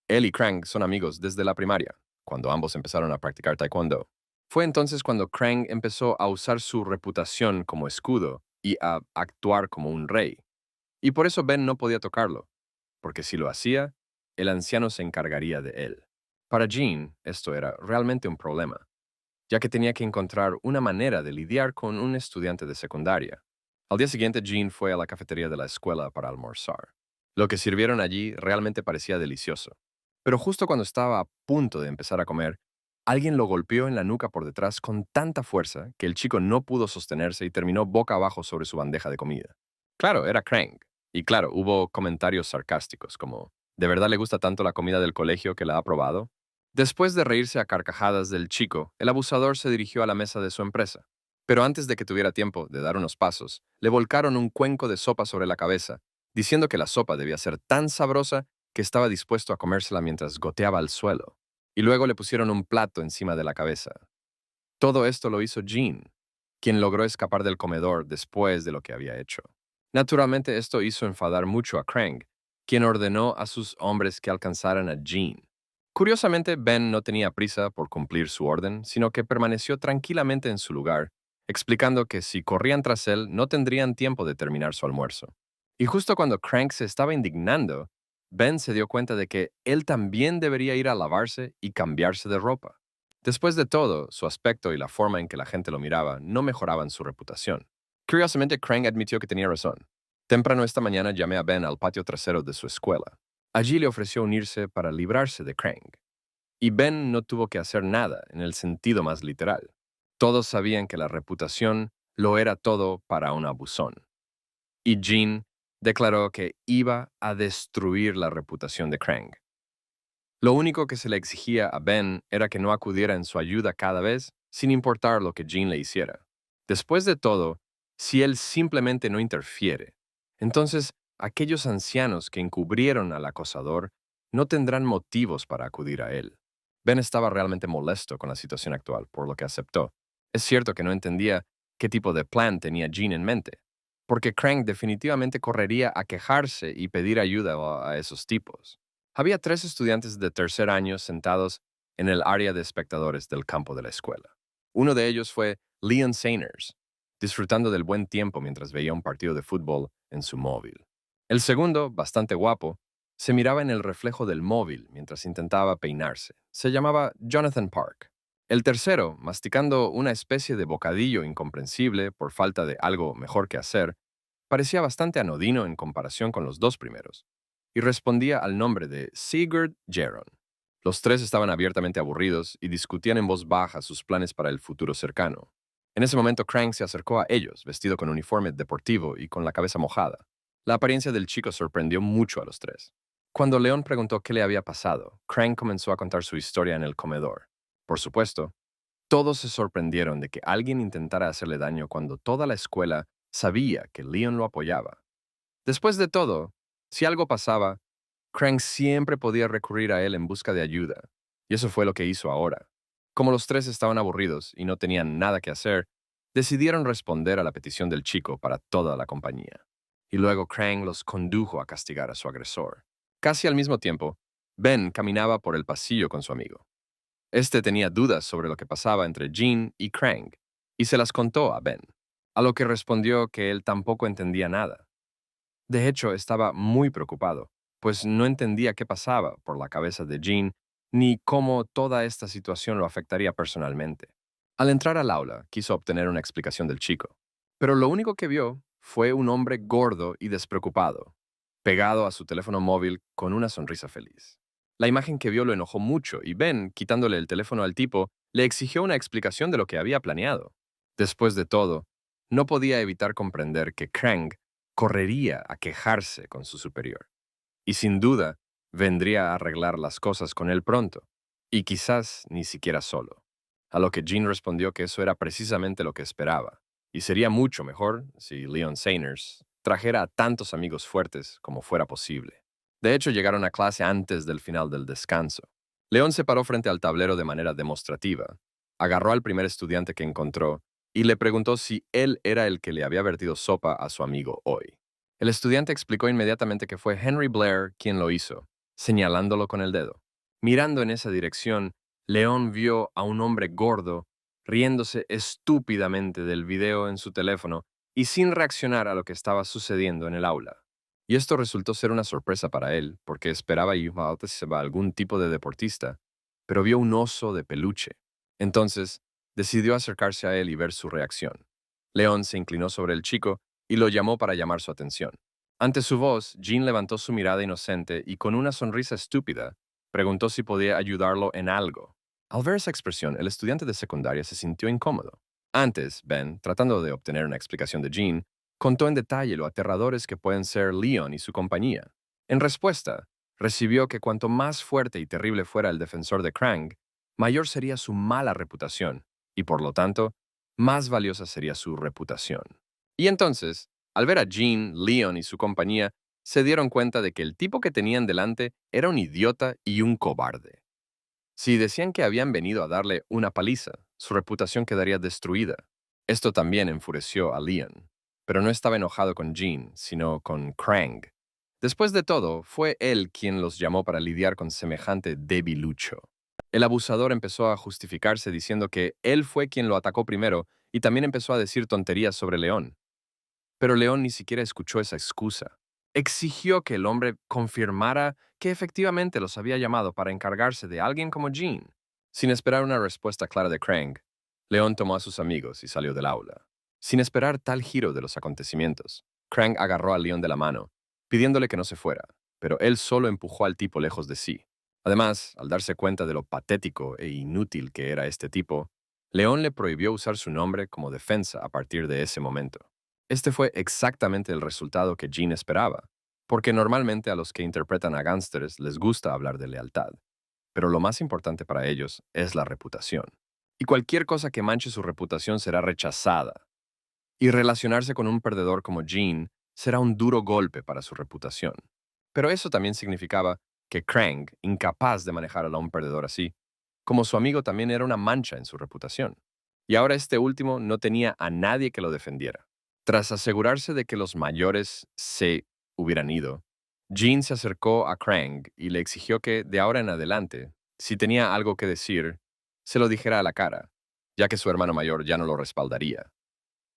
A: Él y Krang son amigos desde la primaria, cuando ambos empezaron a practicar taekwondo. Fue entonces cuando Krang empezó a usar su reputación como escudo y a actuar como un rey. Y por eso Ben no podía tocarlo, porque si lo hacía, el anciano se encargaría de él. Para Jean, esto era realmente un problema, ya que tenía que encontrar una manera de lidiar con un estudiante de secundaria. Al día siguiente, Jean fue a la cafetería de la escuela para almorzar. Lo que sirvieron allí realmente parecía delicioso. Pero justo cuando estaba a punto de empezar a comer, alguien lo golpeó en la nuca por detrás con tanta fuerza que el chico no pudo sostenerse y terminó boca abajo sobre su bandeja de comida. Claro, era Krang. Y claro, hubo comentarios sarcásticos como, ¿de verdad le gusta tanto la comida del colegio que la ha probado? Después de reírse a carcajadas del chico, el abusador se dirigió a la mesa de su empresa. Pero antes de que tuviera tiempo de dar unos pasos, le volcaron un cuenco de sopa sobre la cabeza, diciendo que la sopa debía ser tan sabrosa que estaba dispuesto a comérsela mientras goteaba al suelo. Y luego le pusieron un plato encima de la cabeza. Todo esto lo hizo Jean, quien logró escapar del comedor después de lo que había hecho. Naturalmente, esto hizo enfadar mucho a Krang, quien ordenó a sus hombres que alcanzaran a Jean. Curiosamente, Ben no tenía prisa por cumplir su orden, sino que permaneció tranquilamente en su lugar, explicando que si corrían tras él no tendrían tiempo de terminar su almuerzo. Y justo cuando Crank se estaba indignando, Ben se dio cuenta de que él también debería ir a lavarse y cambiarse de ropa. Después de todo, su aspecto y la forma en que la gente lo miraba no mejoraban su reputación. Curiosamente, Crank admitió que tenía razón. Temprano esta mañana llamé a Ben al patio trasero de su escuela. Allí le ofreció unirse para librarse de Krang. Y Ben no tuvo que hacer nada en el sentido más literal. Todos sabían que la reputación lo era todo para un abusón. Y Jean declaró que iba a destruir la reputación de Krang. Lo único que se le exigía a Ben era que no acudiera en su ayuda cada vez, sin importar lo que Jean le hiciera. Después de todo, si él simplemente no interfiere, entonces aquellos ancianos que encubrieron al acosador no tendrán motivos para acudir a él. Ben estaba realmente molesto con la situación actual, por lo que aceptó. Es cierto que no entendía qué tipo de plan tenía Jean en mente, porque Crank definitivamente correría a quejarse y pedir ayuda a esos tipos. Había 3 estudiantes de tercer año sentados en el área de espectadores del campo de la escuela. Uno de ellos fue Leon Sainers, disfrutando del buen tiempo mientras veía un partido de fútbol en su móvil. El segundo, bastante guapo, se miraba en el reflejo del móvil mientras intentaba peinarse. Se llamaba Jonathan Park. El tercero, masticando una especie de bocadillo incomprensible por falta de algo mejor que hacer, parecía bastante anodino en comparación con los dos primeros, y respondía al nombre de Sigurd Jaron. Los tres estaban abiertamente aburridos y discutían en voz baja sus planes para el futuro cercano. En ese momento, Crank se acercó a ellos, vestido con uniforme deportivo y con la cabeza mojada. La apariencia del chico sorprendió mucho a los tres. Cuando León preguntó qué le había pasado, Crank comenzó a contar su historia en el comedor. Por supuesto, todos se sorprendieron de que alguien intentara hacerle daño cuando toda la escuela sabía que Leon lo apoyaba. Después de todo, si algo pasaba, Crank siempre podía recurrir a él en busca de ayuda, y eso fue lo que hizo ahora. Como los tres estaban aburridos y no tenían nada que hacer, decidieron responder a la petición del chico para toda la compañía. Y luego Crank los condujo a castigar a su agresor. Casi al mismo tiempo, Ben caminaba por el pasillo con su amigo. Este tenía dudas sobre lo que pasaba entre Jean y Crank, y se las contó a Ben, a lo que respondió que él tampoco entendía nada. De hecho, estaba muy preocupado, pues no entendía qué pasaba por la cabeza de Jean ni cómo toda esta situación lo afectaría personalmente. Al entrar al aula, quiso obtener una explicación del chico, pero lo único que vio fue un hombre gordo y despreocupado, pegado a su teléfono móvil con una sonrisa feliz. La imagen que vio lo enojó mucho y Ben, quitándole el teléfono al tipo, le exigió una explicación de lo que había planeado. Después de todo, no podía evitar comprender que Krang correría a quejarse con su superior. Y sin duda, vendría a arreglar las cosas con él pronto, y quizás ni siquiera solo. A lo que Jean respondió que eso era precisamente lo que esperaba, y sería mucho mejor si Leon Sainers trajera a tantos amigos fuertes como fuera posible. De hecho, llegaron a clase antes del final del descanso. León se paró frente al tablero de manera demostrativa, agarró al primer estudiante que encontró y le preguntó si él era el que le había vertido sopa a su amigo hoy. El estudiante explicó inmediatamente que fue Henry Blair quien lo hizo, señalándolo con el dedo. Mirando en esa dirección, León vio a un hombre gordo riéndose estúpidamente del video en su teléfono y sin reaccionar a lo que estaba sucediendo en el aula. Y esto resultó ser una sorpresa para él, porque esperaba iba a algún tipo de deportista, pero vio un oso de peluche. Entonces, decidió acercarse a él y ver su reacción. León se inclinó sobre el chico y lo llamó para llamar su atención. Ante su voz, Jean levantó su mirada inocente y con una sonrisa estúpida, preguntó si podía ayudarlo en algo. Al ver esa expresión, el estudiante de secundaria se sintió incómodo. Antes, Ben, tratando de obtener una explicación de Jean, contó en detalle lo aterradores que pueden ser Leon y su compañía. En respuesta, recibió que cuanto más fuerte y terrible fuera el defensor de Krang, mayor sería su mala reputación, y por lo tanto, más valiosa sería su reputación. Y entonces, al ver a Jean, Leon y su compañía, se dieron cuenta de que el tipo que tenían delante era un idiota y un cobarde. Si decían que habían venido a darle una paliza, su reputación quedaría destruida. Esto también enfureció a Leon, pero no estaba enojado con Jean, sino con Krang. Después de todo, fue él quien los llamó para lidiar con semejante debilucho. El abusador empezó a justificarse diciendo que él fue quien lo atacó primero y también empezó a decir tonterías sobre León. Pero León ni siquiera escuchó esa excusa. Exigió que el hombre confirmara que efectivamente los había llamado para encargarse de alguien como Jean. Sin esperar una respuesta clara de Krang, León tomó a sus amigos y salió del aula. Sin esperar tal giro de los acontecimientos, Krang agarró a León de la mano, pidiéndole que no se fuera, pero él solo empujó al tipo lejos de sí. Además, al darse cuenta de lo patético e inútil que era este tipo, León le prohibió usar su nombre como defensa a partir de ese momento. Este fue exactamente el resultado que Jean esperaba, porque normalmente a los que interpretan a gángsters les gusta hablar de lealtad, pero lo más importante para ellos es la reputación. Y cualquier cosa que manche su reputación será rechazada. Y relacionarse con un perdedor como Jean será un duro golpe para su reputación. Pero eso también significaba que Krang, incapaz de manejar a un perdedor así, como su amigo también era una mancha en su reputación. Y ahora este último no tenía a nadie que lo defendiera. Tras asegurarse de que los mayores se hubieran ido, Jean se acercó a Krang y le exigió que, de ahora en adelante, si tenía algo que decir, se lo dijera a la cara, ya que su hermano mayor ya no lo respaldaría.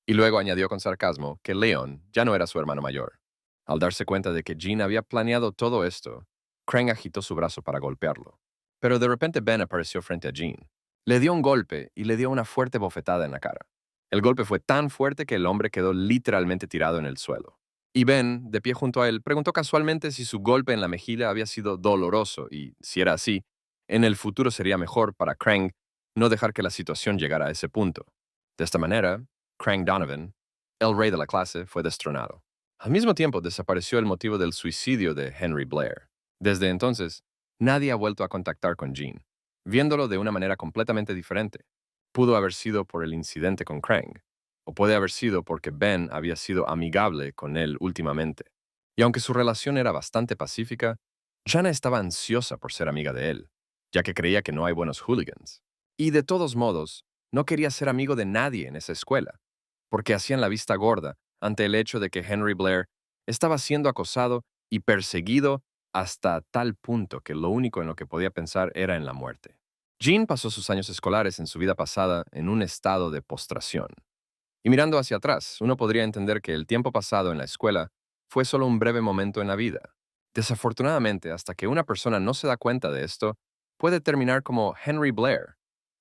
A: Y luego añadió con sarcasmo que Leon ya no era su hermano mayor. Al darse cuenta de que Jean había planeado todo esto, Krang agitó su brazo para golpearlo. Pero de repente Ben apareció frente a Jean. Le dio un golpe y le dio una fuerte bofetada en la cara. El golpe fue tan fuerte que el hombre quedó literalmente tirado en el suelo. Y Ben, de pie junto a él, preguntó casualmente si su golpe en la mejilla había sido doloroso y, si era así, en el futuro sería mejor para Krang no dejar que la situación llegara a ese punto. De esta manera, Krang Donovan, el rey de la clase, fue destronado. Al mismo tiempo, desapareció el motivo del suicidio de Henry Blair. Desde entonces, nadie ha vuelto a contactar con Jean, viéndolo de una manera completamente diferente. Pudo haber sido por el incidente con Krang, o puede haber sido porque Ben había sido amigable con él últimamente. Y aunque su relación era bastante pacífica, Jana estaba ansiosa por ser amiga de él, ya que creía que no hay buenos hooligans. Y de todos modos, no quería ser amigo de nadie en esa escuela, porque hacían la vista gorda ante el hecho de que Henry Blair estaba siendo acosado y perseguido hasta tal punto que lo único en lo que podía pensar era en la muerte. Jean pasó sus años escolares en su vida pasada en un estado de postración. Y mirando hacia atrás, uno podría entender que el tiempo pasado en la escuela fue solo un breve momento en la vida. Desafortunadamente, hasta que una persona no se da cuenta de esto, puede terminar como Henry Blair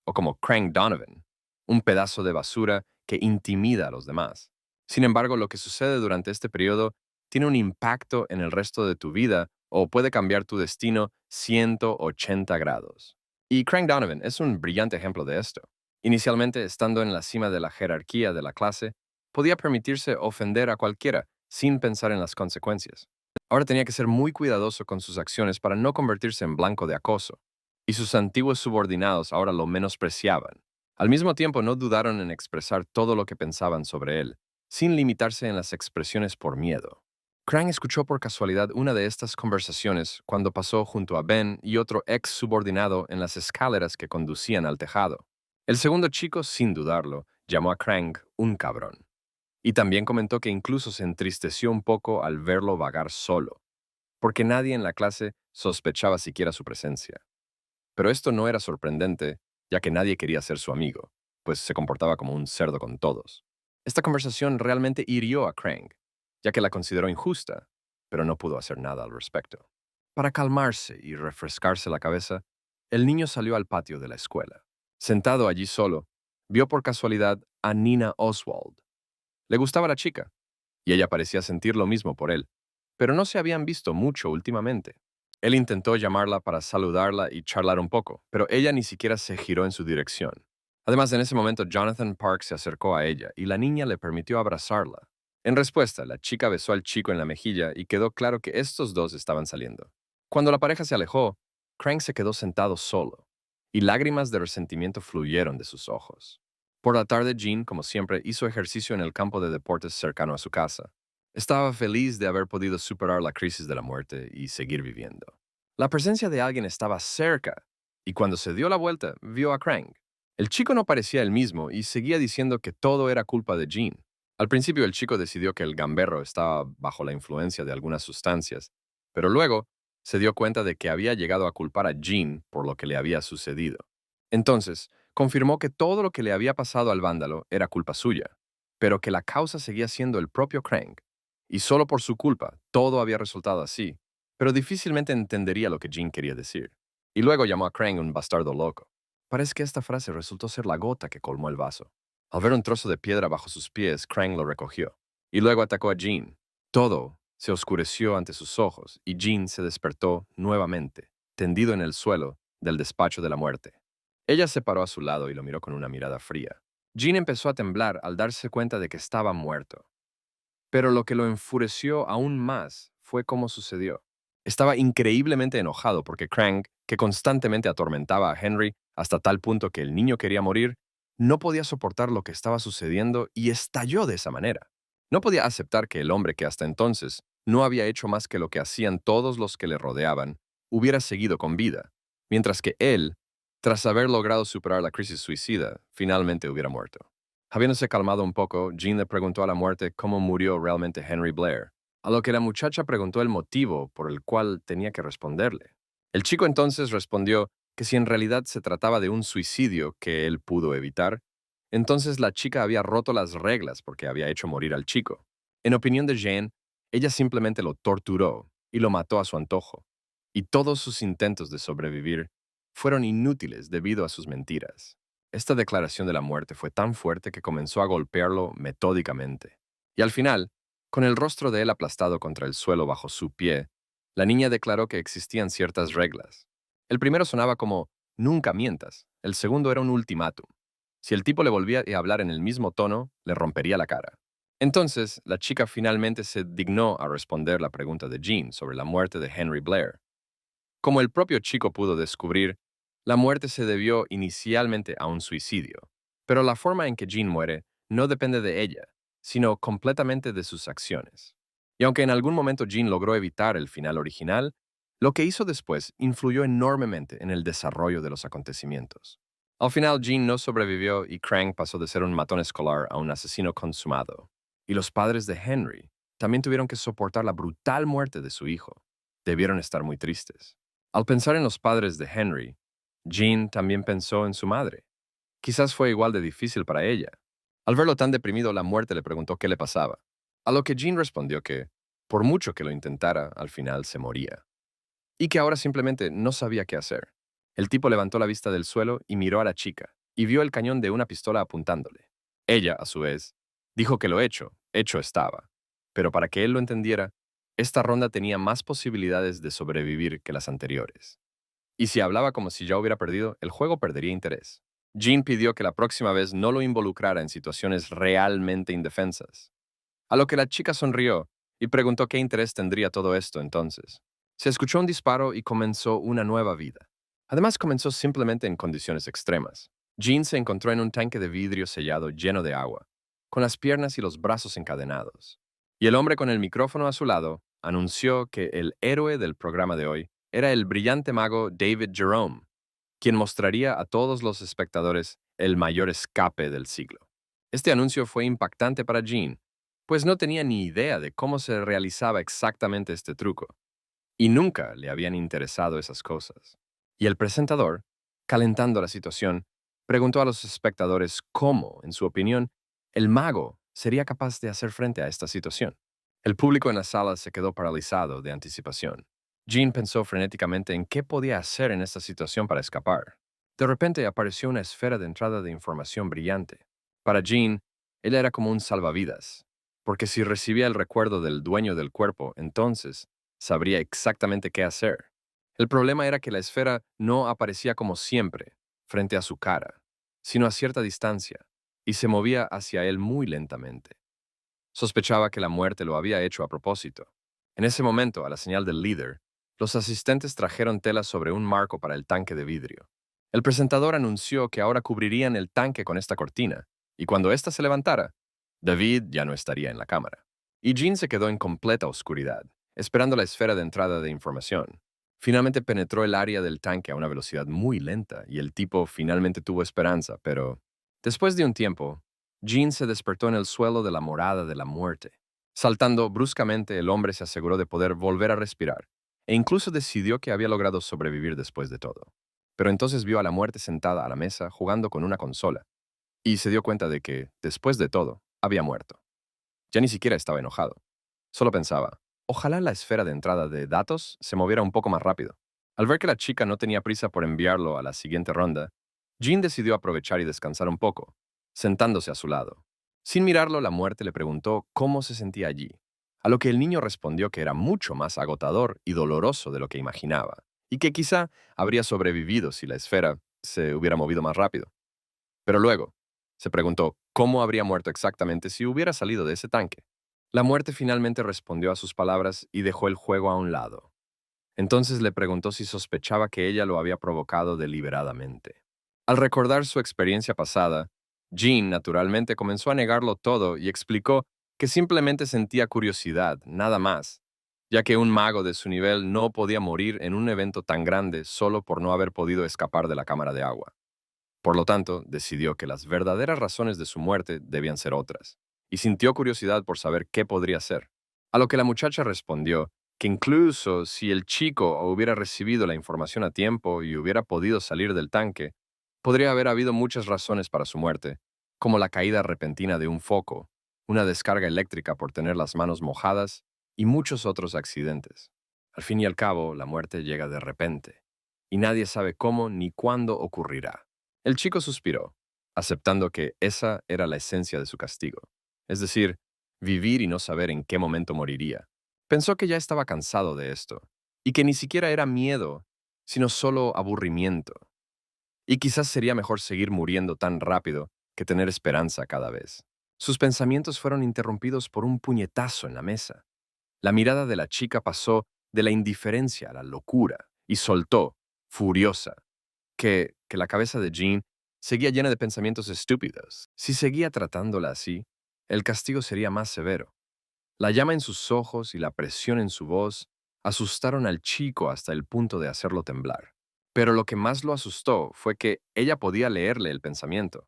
A: o como Krang Donovan, un pedazo de basura que intimida a los demás. Sin embargo, lo que sucede durante este periodo tiene un impacto en el resto de tu vida o puede cambiar tu destino 180 grados. Y Krang Donovan es un brillante ejemplo de esto. Inicialmente, estando en la cima de la jerarquía de la clase, podía permitirse ofender a cualquiera sin pensar en las consecuencias. Ahora tenía que ser muy cuidadoso con sus acciones para no convertirse en blanco de acoso, y sus antiguos subordinados ahora lo menospreciaban. Al mismo tiempo, no dudaron en expresar todo lo que pensaban sobre él, sin limitarse en las expresiones por miedo. Krang escuchó por casualidad una de estas conversaciones cuando pasó junto a Ben y otro ex subordinado en las escaleras que conducían al tejado. El segundo chico, sin dudarlo, llamó a Krang un cabrón. Y también comentó que incluso se entristeció un poco al verlo vagar solo, porque nadie en la clase sospechaba siquiera su presencia. Pero esto no era sorprendente, ya que nadie quería ser su amigo, pues se comportaba como un cerdo con todos. Esta conversación realmente hirió a Krang, ya que la consideró injusta, pero no pudo hacer nada al respecto. Para calmarse y refrescarse la cabeza, el niño salió al patio de la escuela. Sentado allí solo, vio por casualidad a Nina Oswald. Le gustaba la chica, y ella parecía sentir lo mismo por él, pero no se habían visto mucho últimamente. Él intentó llamarla para saludarla y charlar un poco, pero ella ni siquiera se giró en su dirección. Además, en ese momento, Jonathan Park se acercó a ella y la niña le permitió abrazarla. En respuesta, la chica besó al chico en la mejilla y quedó claro que estos dos estaban saliendo. Cuando la pareja se alejó, Krang se quedó sentado solo, y lágrimas de resentimiento fluyeron de sus ojos. Por la tarde, Jean, como siempre, hizo ejercicio en el campo de deportes cercano a su casa. Estaba feliz de haber podido superar la crisis de la muerte y seguir viviendo. La presencia de alguien estaba cerca, y cuando se dio la vuelta, vio a Krang. El chico no parecía el mismo y seguía diciendo que todo era culpa de Jean. Al principio el chico decidió que el gamberro estaba bajo la influencia de algunas sustancias, pero luego se dio cuenta de que había llegado a culpar a Jean por lo que le había sucedido. Entonces, confirmó que todo lo que le había pasado al vándalo era culpa suya, pero que la causa seguía siendo el propio Krang, y solo por su culpa todo había resultado así, pero difícilmente entendería lo que Jean quería decir. Y luego llamó a Krang un bastardo loco. Parece que esta frase resultó ser la gota que colmó el vaso. Al ver un trozo de piedra bajo sus pies, Krang lo recogió, y luego atacó a Jean. Todo se oscureció ante sus ojos, y Jean se despertó nuevamente, tendido en el suelo del despacho de la muerte. Ella se paró a su lado y lo miró con una mirada fría. Jean empezó a temblar al darse cuenta de que estaba muerto. Pero lo que lo enfureció aún más fue cómo sucedió. Estaba increíblemente enojado porque Krang, que constantemente atormentaba a Henry hasta tal punto que el niño quería morir, no podía soportar lo que estaba sucediendo y estalló de esa manera. No podía aceptar que el hombre que hasta entonces no había hecho más que lo que hacían todos los que le rodeaban, hubiera seguido con vida, mientras que él, tras haber logrado superar la crisis suicida, finalmente hubiera muerto. Habiéndose calmado un poco, Jean le preguntó a la muerte cómo murió realmente Henry Blair, a lo que la muchacha preguntó el motivo por el cual tenía que responderle. El chico entonces respondió que si en realidad se trataba de un suicidio que él pudo evitar, entonces la chica había roto las reglas porque había hecho morir al chico. En opinión de Jean, ella simplemente lo torturó y lo mató a su antojo, y todos sus intentos de sobrevivir fueron inútiles debido a sus mentiras. Esta declaración de la muerte fue tan fuerte que comenzó a golpearlo metódicamente. Y al final, con el rostro de él aplastado contra el suelo bajo su pie, la niña declaró que existían ciertas reglas. El primero sonaba como, nunca mientas. El segundo era un ultimátum. Si el tipo le volvía a hablar en el mismo tono, le rompería la cara. Entonces, la chica finalmente se dignó a responder la pregunta de Jean sobre la muerte de Henry Blair. Como el propio chico pudo descubrir, la muerte se debió inicialmente a un suicidio, pero la forma en que Jean muere no depende de ella, sino completamente de sus acciones. Y aunque en algún momento Jean logró evitar el final original, lo que hizo después influyó enormemente en el desarrollo de los acontecimientos. Al final, Jean no sobrevivió y Krang pasó de ser un matón escolar a un asesino consumado. Y los padres de Henry también tuvieron que soportar la brutal muerte de su hijo. Debieron estar muy tristes. Al pensar en los padres de Henry, Jean también pensó en su madre. Quizás fue igual de difícil para ella. Al verlo tan deprimido, la muerte le preguntó qué le pasaba, a lo que Jean respondió que, por mucho que lo intentara, al final se moría, y que ahora simplemente no sabía qué hacer. El tipo levantó la vista del suelo y miró a la chica, y vio el cañón de una pistola apuntándole. Ella, a su vez, dijo que lo hecho estaba, pero para que él lo entendiera, esta ronda tenía más posibilidades de sobrevivir que las anteriores. Y si hablaba como si ya hubiera perdido, el juego perdería interés. Jean pidió que la próxima vez no lo involucrara en situaciones realmente indefensas. A lo que la chica sonrió y preguntó qué interés tendría todo esto entonces. Se escuchó un disparo y comenzó una nueva vida. Además, comenzó simplemente en condiciones extremas. Jean se encontró en un tanque de vidrio sellado lleno de agua, con las piernas y los brazos encadenados. Y el hombre con el micrófono a su lado anunció que el héroe del programa de hoy era el brillante mago David Jerome, quien mostraría a todos los espectadores el mayor escape del siglo. Este anuncio fue impactante para Jean, pues no tenía ni idea de cómo se realizaba exactamente este truco, y nunca le habían interesado esas cosas. Y el presentador, calentando la situación, preguntó a los espectadores cómo, en su opinión, el mago sería capaz de hacer frente a esta situación. El público en la sala se quedó paralizado de anticipación. Jean pensó frenéticamente en qué podía hacer en esta situación para escapar. De repente apareció una esfera de entrada de información brillante. Para Jean, ella era como un salvavidas, porque si recibía el recuerdo del dueño del cuerpo, entonces sabría exactamente qué hacer. El problema era que la esfera no aparecía como siempre, frente a su cara, sino a cierta distancia, y se movía hacia él muy lentamente. Sospechaba que la muerte lo había hecho a propósito. En ese momento, a la señal del líder, los asistentes trajeron tela sobre un marco para el tanque de vidrio. El presentador anunció que ahora cubrirían el tanque con esta cortina, y cuando ésta se levantara, David ya no estaría en la cámara. Y Jean se quedó en completa oscuridad, esperando la esfera de entrada de información. Finalmente penetró el área del tanque a una velocidad muy lenta, y el tipo finalmente tuvo esperanza, pero después de un tiempo, Jean se despertó en el suelo de la morada de la muerte. Saltando bruscamente, el hombre se aseguró de poder volver a respirar, e incluso decidió que había logrado sobrevivir después de todo. Pero entonces vio a la muerte sentada a la mesa jugando con una consola, y se dio cuenta de que, después de todo, había muerto. Ya ni siquiera estaba enojado. Solo pensaba, ojalá la esfera de entrada de datos se moviera un poco más rápido. Al ver que la chica no tenía prisa por enviarlo a la siguiente ronda, Jean decidió aprovechar y descansar un poco, sentándose a su lado. Sin mirarlo, la muerte le preguntó cómo se sentía allí, a lo que el niño respondió que era mucho más agotador y doloroso de lo que imaginaba, y que quizá habría sobrevivido si la esfera se hubiera movido más rápido. Pero luego, se preguntó cómo habría muerto exactamente si hubiera salido de ese tanque. La muerte finalmente respondió a sus palabras y dejó el juego a un lado. Entonces le preguntó si sospechaba que ella lo había provocado deliberadamente. Al recordar su experiencia pasada, Jean naturalmente comenzó a negarlo todo y explicó que simplemente sentía curiosidad, nada más, ya que un mago de su nivel no podía morir en un evento tan grande solo por no haber podido escapar de la cámara de agua. Por lo tanto, decidió que las verdaderas razones de su muerte debían ser otras, y sintió curiosidad por saber qué podría ser. A lo que la muchacha respondió que incluso si el chico hubiera recibido la información a tiempo y hubiera podido salir del tanque, podría haber habido muchas razones para su muerte, como la caída repentina de un foco, una descarga eléctrica por tener las manos mojadas y muchos otros accidentes. Al fin y al cabo, la muerte llega de repente, y nadie sabe cómo ni cuándo ocurrirá. El chico suspiró, aceptando que esa era la esencia de su castigo, es decir, vivir y no saber en qué momento moriría. Pensó que ya estaba cansado de esto, y que ni siquiera era miedo, sino solo aburrimiento. Y quizás sería mejor seguir muriendo tan rápido que tener esperanza cada vez. Sus pensamientos fueron interrumpidos por un puñetazo en la mesa. La mirada de la chica pasó de la indiferencia a la locura y soltó, furiosa, que la cabeza de Jean seguía llena de pensamientos estúpidos. Si seguía tratándola así, el castigo sería más severo. La llama en sus ojos y la presión en su voz asustaron al chico hasta el punto de hacerlo temblar. Pero lo que más lo asustó fue que ella podía leerle el pensamiento.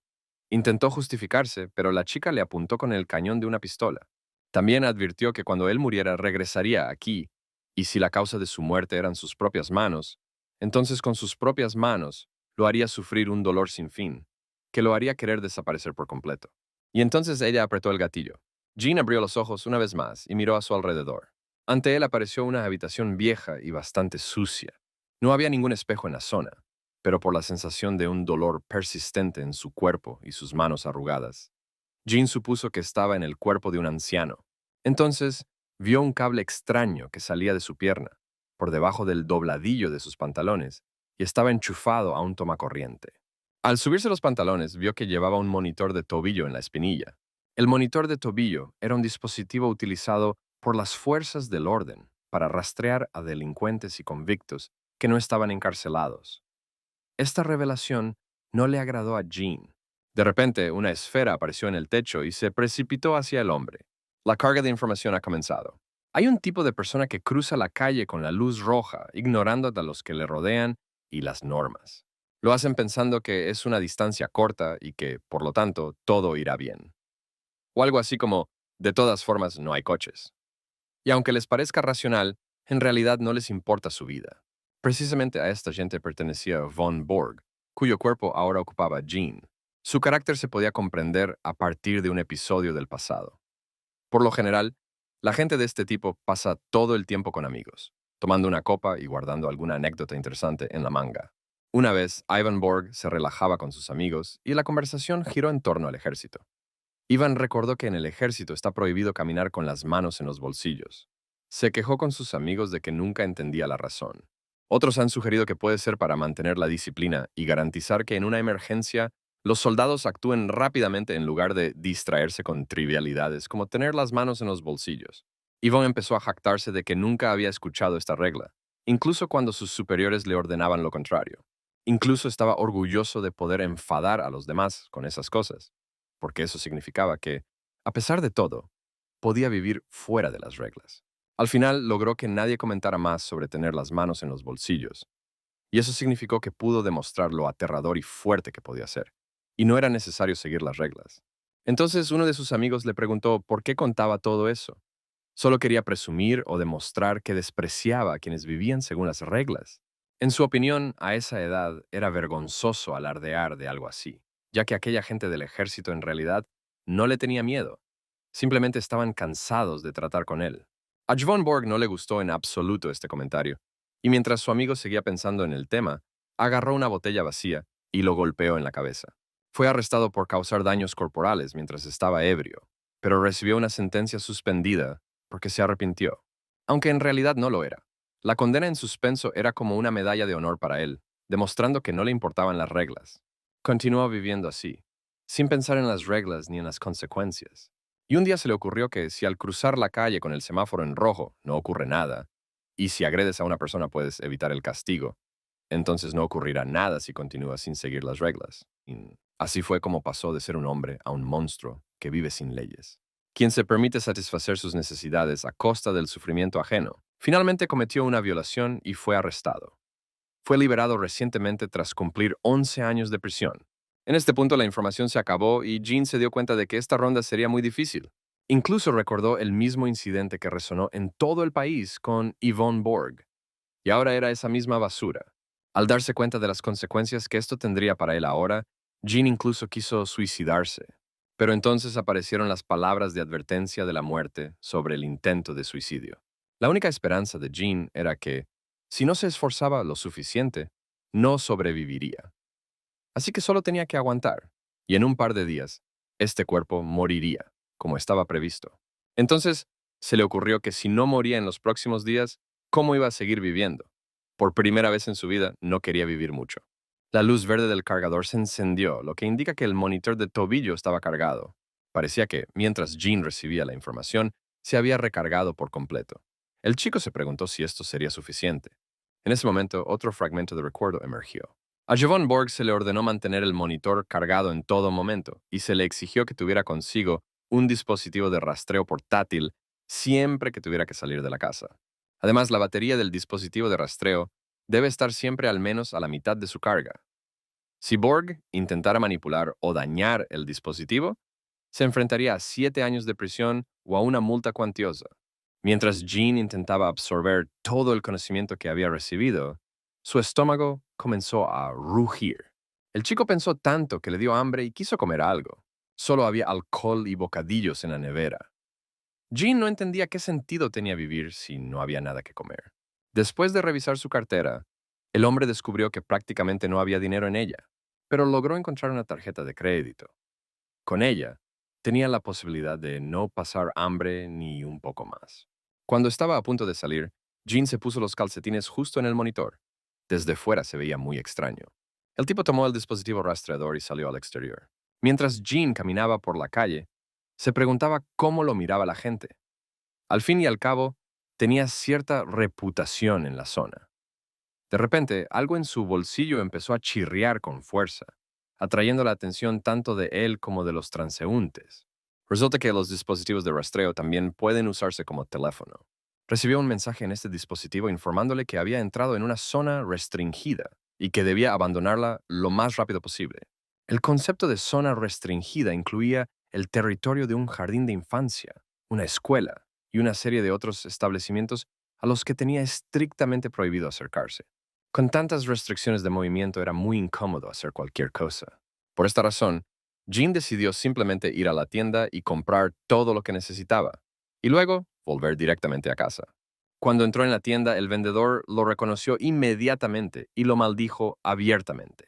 A: Intentó justificarse, pero la chica le apuntó con el cañón de una pistola. También advirtió que cuando él muriera regresaría aquí, y si la causa de su muerte eran sus propias manos, entonces con sus propias manos lo haría sufrir un dolor sin fin, que lo haría querer desaparecer por completo. Y entonces ella apretó el gatillo. Jean abrió los ojos una vez más y miró a su alrededor. Ante él apareció una habitación vieja y bastante sucia. No había ningún espejo en la zona, pero por la sensación de un dolor persistente en su cuerpo y sus manos arrugadas, Jean supuso que estaba en el cuerpo de un anciano. Entonces, vio un cable extraño que salía de su pierna, por debajo del dobladillo de sus pantalones, y estaba enchufado a un tomacorriente. Al subirse los pantalones, vio que llevaba un monitor de tobillo en la espinilla. El monitor de tobillo era un dispositivo utilizado por las fuerzas del orden para rastrear a delincuentes y convictos que no estaban encarcelados. Esta revelación no le agradó a Jean. De repente, una esfera apareció en el techo y se precipitó hacia el hombre. La carga de información ha comenzado. Hay un tipo de persona que cruza la calle con la luz roja, ignorando a los que le rodean y las normas. Lo hacen pensando que es una distancia corta y que, por lo tanto, todo irá bien. O algo así como, de todas formas, no hay coches. Y aunque les parezca racional, en realidad no les importa su vida. Precisamente a esta gente pertenecía von Borg, cuyo cuerpo ahora ocupaba Jean. Su carácter se podía comprender a partir de un episodio del pasado. Por lo general, la gente de este tipo pasa todo el tiempo con amigos, tomando una copa y guardando alguna anécdota interesante en la manga. Una vez, Ivan Borg se relajaba con sus amigos y la conversación giró en torno al ejército. Ivan recordó que en el ejército está prohibido caminar con las manos en los bolsillos. Se quejó con sus amigos de que nunca entendía la razón. Otros han sugerido que puede ser para mantener la disciplina y garantizar que en una emergencia los soldados actúen rápidamente en lugar de distraerse con trivialidades como tener las manos en los bolsillos. Ivan empezó a jactarse de que nunca había escuchado esta regla, incluso cuando sus superiores le ordenaban lo contrario. Incluso estaba orgulloso de poder enfadar a los demás con esas cosas, porque eso significaba que, a pesar de todo, podía vivir fuera de las reglas. Al final logró que nadie comentara más sobre tener las manos en los bolsillos, y eso significó que pudo demostrar lo aterrador y fuerte que podía ser, y no era necesario seguir las reglas. Entonces uno de sus amigos le preguntó por qué contaba todo eso. Solo quería presumir o demostrar que despreciaba a quienes vivían según las reglas. En su opinión, a esa edad era vergonzoso alardear de algo así, ya que aquella gente del ejército en realidad no le tenía miedo. Simplemente estaban cansados de tratar con él. A Jvon Borg no le gustó en absoluto este comentario, y mientras su amigo seguía pensando en el tema, agarró una botella vacía y lo golpeó en la cabeza. Fue arrestado por causar daños corporales mientras estaba ebrio, pero recibió una sentencia suspendida porque se arrepintió, aunque en realidad no lo era. La condena en suspenso era como una medalla de honor para él, demostrando que no le importaban las reglas. Continuó viviendo así, sin pensar en las reglas ni en las consecuencias. Y un día se le ocurrió que si al cruzar la calle con el semáforo en rojo no ocurre nada, y si agredes a una persona puedes evitar el castigo, entonces no ocurrirá nada si continúas sin seguir las reglas. Y así fue como pasó de ser un hombre a un monstruo que vive sin leyes, quien se permite satisfacer sus necesidades a costa del sufrimiento ajeno. Finalmente cometió una violación y fue arrestado. Fue liberado recientemente tras cumplir 11 años de prisión. En este punto la información se acabó y Jean se dio cuenta de que esta ronda sería muy difícil. Incluso recordó el mismo incidente que resonó en todo el país con Yvonne Borg, y ahora era esa misma basura. Al darse cuenta de las consecuencias que esto tendría para él ahora, Jean incluso quiso suicidarse. Pero entonces aparecieron las palabras de advertencia de la muerte sobre el intento de suicidio. La única esperanza de Jean era que, si no se esforzaba lo suficiente, no sobreviviría. Así que solo tenía que aguantar, y en un par de días, este cuerpo moriría, como estaba previsto. Entonces, se le ocurrió que si no moría en los próximos días, ¿cómo iba a seguir viviendo? Por primera vez en su vida, no quería vivir mucho. La luz verde del cargador se encendió, lo que indica que el monitor de tobillo estaba cargado. Parecía que, mientras Jean recibía la información, se había recargado por completo. El chico se preguntó si esto sería suficiente. En ese momento, otro fragmento de recuerdo emergió. A Jvon Borg se le ordenó mantener el monitor cargado en todo momento y se le exigió que tuviera consigo un dispositivo de rastreo portátil siempre que tuviera que salir de la casa. Además, la batería del dispositivo de rastreo debe estar siempre al menos a la mitad de su carga. Si Borg intentara manipular o dañar el dispositivo, se enfrentaría a 7 años de prisión o a una multa cuantiosa. Mientras Jean intentaba absorber todo el conocimiento que había recibido, su estómago comenzó a rugir. El chico pensó tanto que le dio hambre y quiso comer algo. Solo había alcohol y bocadillos en la nevera. Jean no entendía qué sentido tenía vivir si no había nada que comer. Después de revisar su cartera, el hombre descubrió que prácticamente no había dinero en ella, pero logró encontrar una tarjeta de crédito. Con ella, tenía la posibilidad de no pasar hambre ni un poco más. Cuando estaba a punto de salir, Jean se puso los calcetines justo en el monitor. Desde fuera se veía muy extraño. El tipo tomó el dispositivo rastreador y salió al exterior. Mientras Jean caminaba por la calle, se preguntaba cómo lo miraba la gente. Al fin y al cabo, tenía cierta reputación en la zona. De repente, algo en su bolsillo empezó a chirriar con fuerza, atrayendo la atención tanto de él como de los transeúntes. Resulta que los dispositivos de rastreo también pueden usarse como teléfono. Recibió un mensaje en este dispositivo informándole que había entrado en una zona restringida y que debía abandonarla lo más rápido posible. El concepto de zona restringida incluía el territorio de un jardín de infancia, una escuela y una serie de otros establecimientos a los que tenía estrictamente prohibido acercarse. Con tantas restricciones de movimiento era muy incómodo hacer cualquier cosa. Por esta razón, Jean decidió simplemente ir a la tienda y comprar todo lo que necesitaba, y luego volver directamente a casa. Cuando entró en la tienda, el vendedor lo reconoció inmediatamente y lo maldijo abiertamente.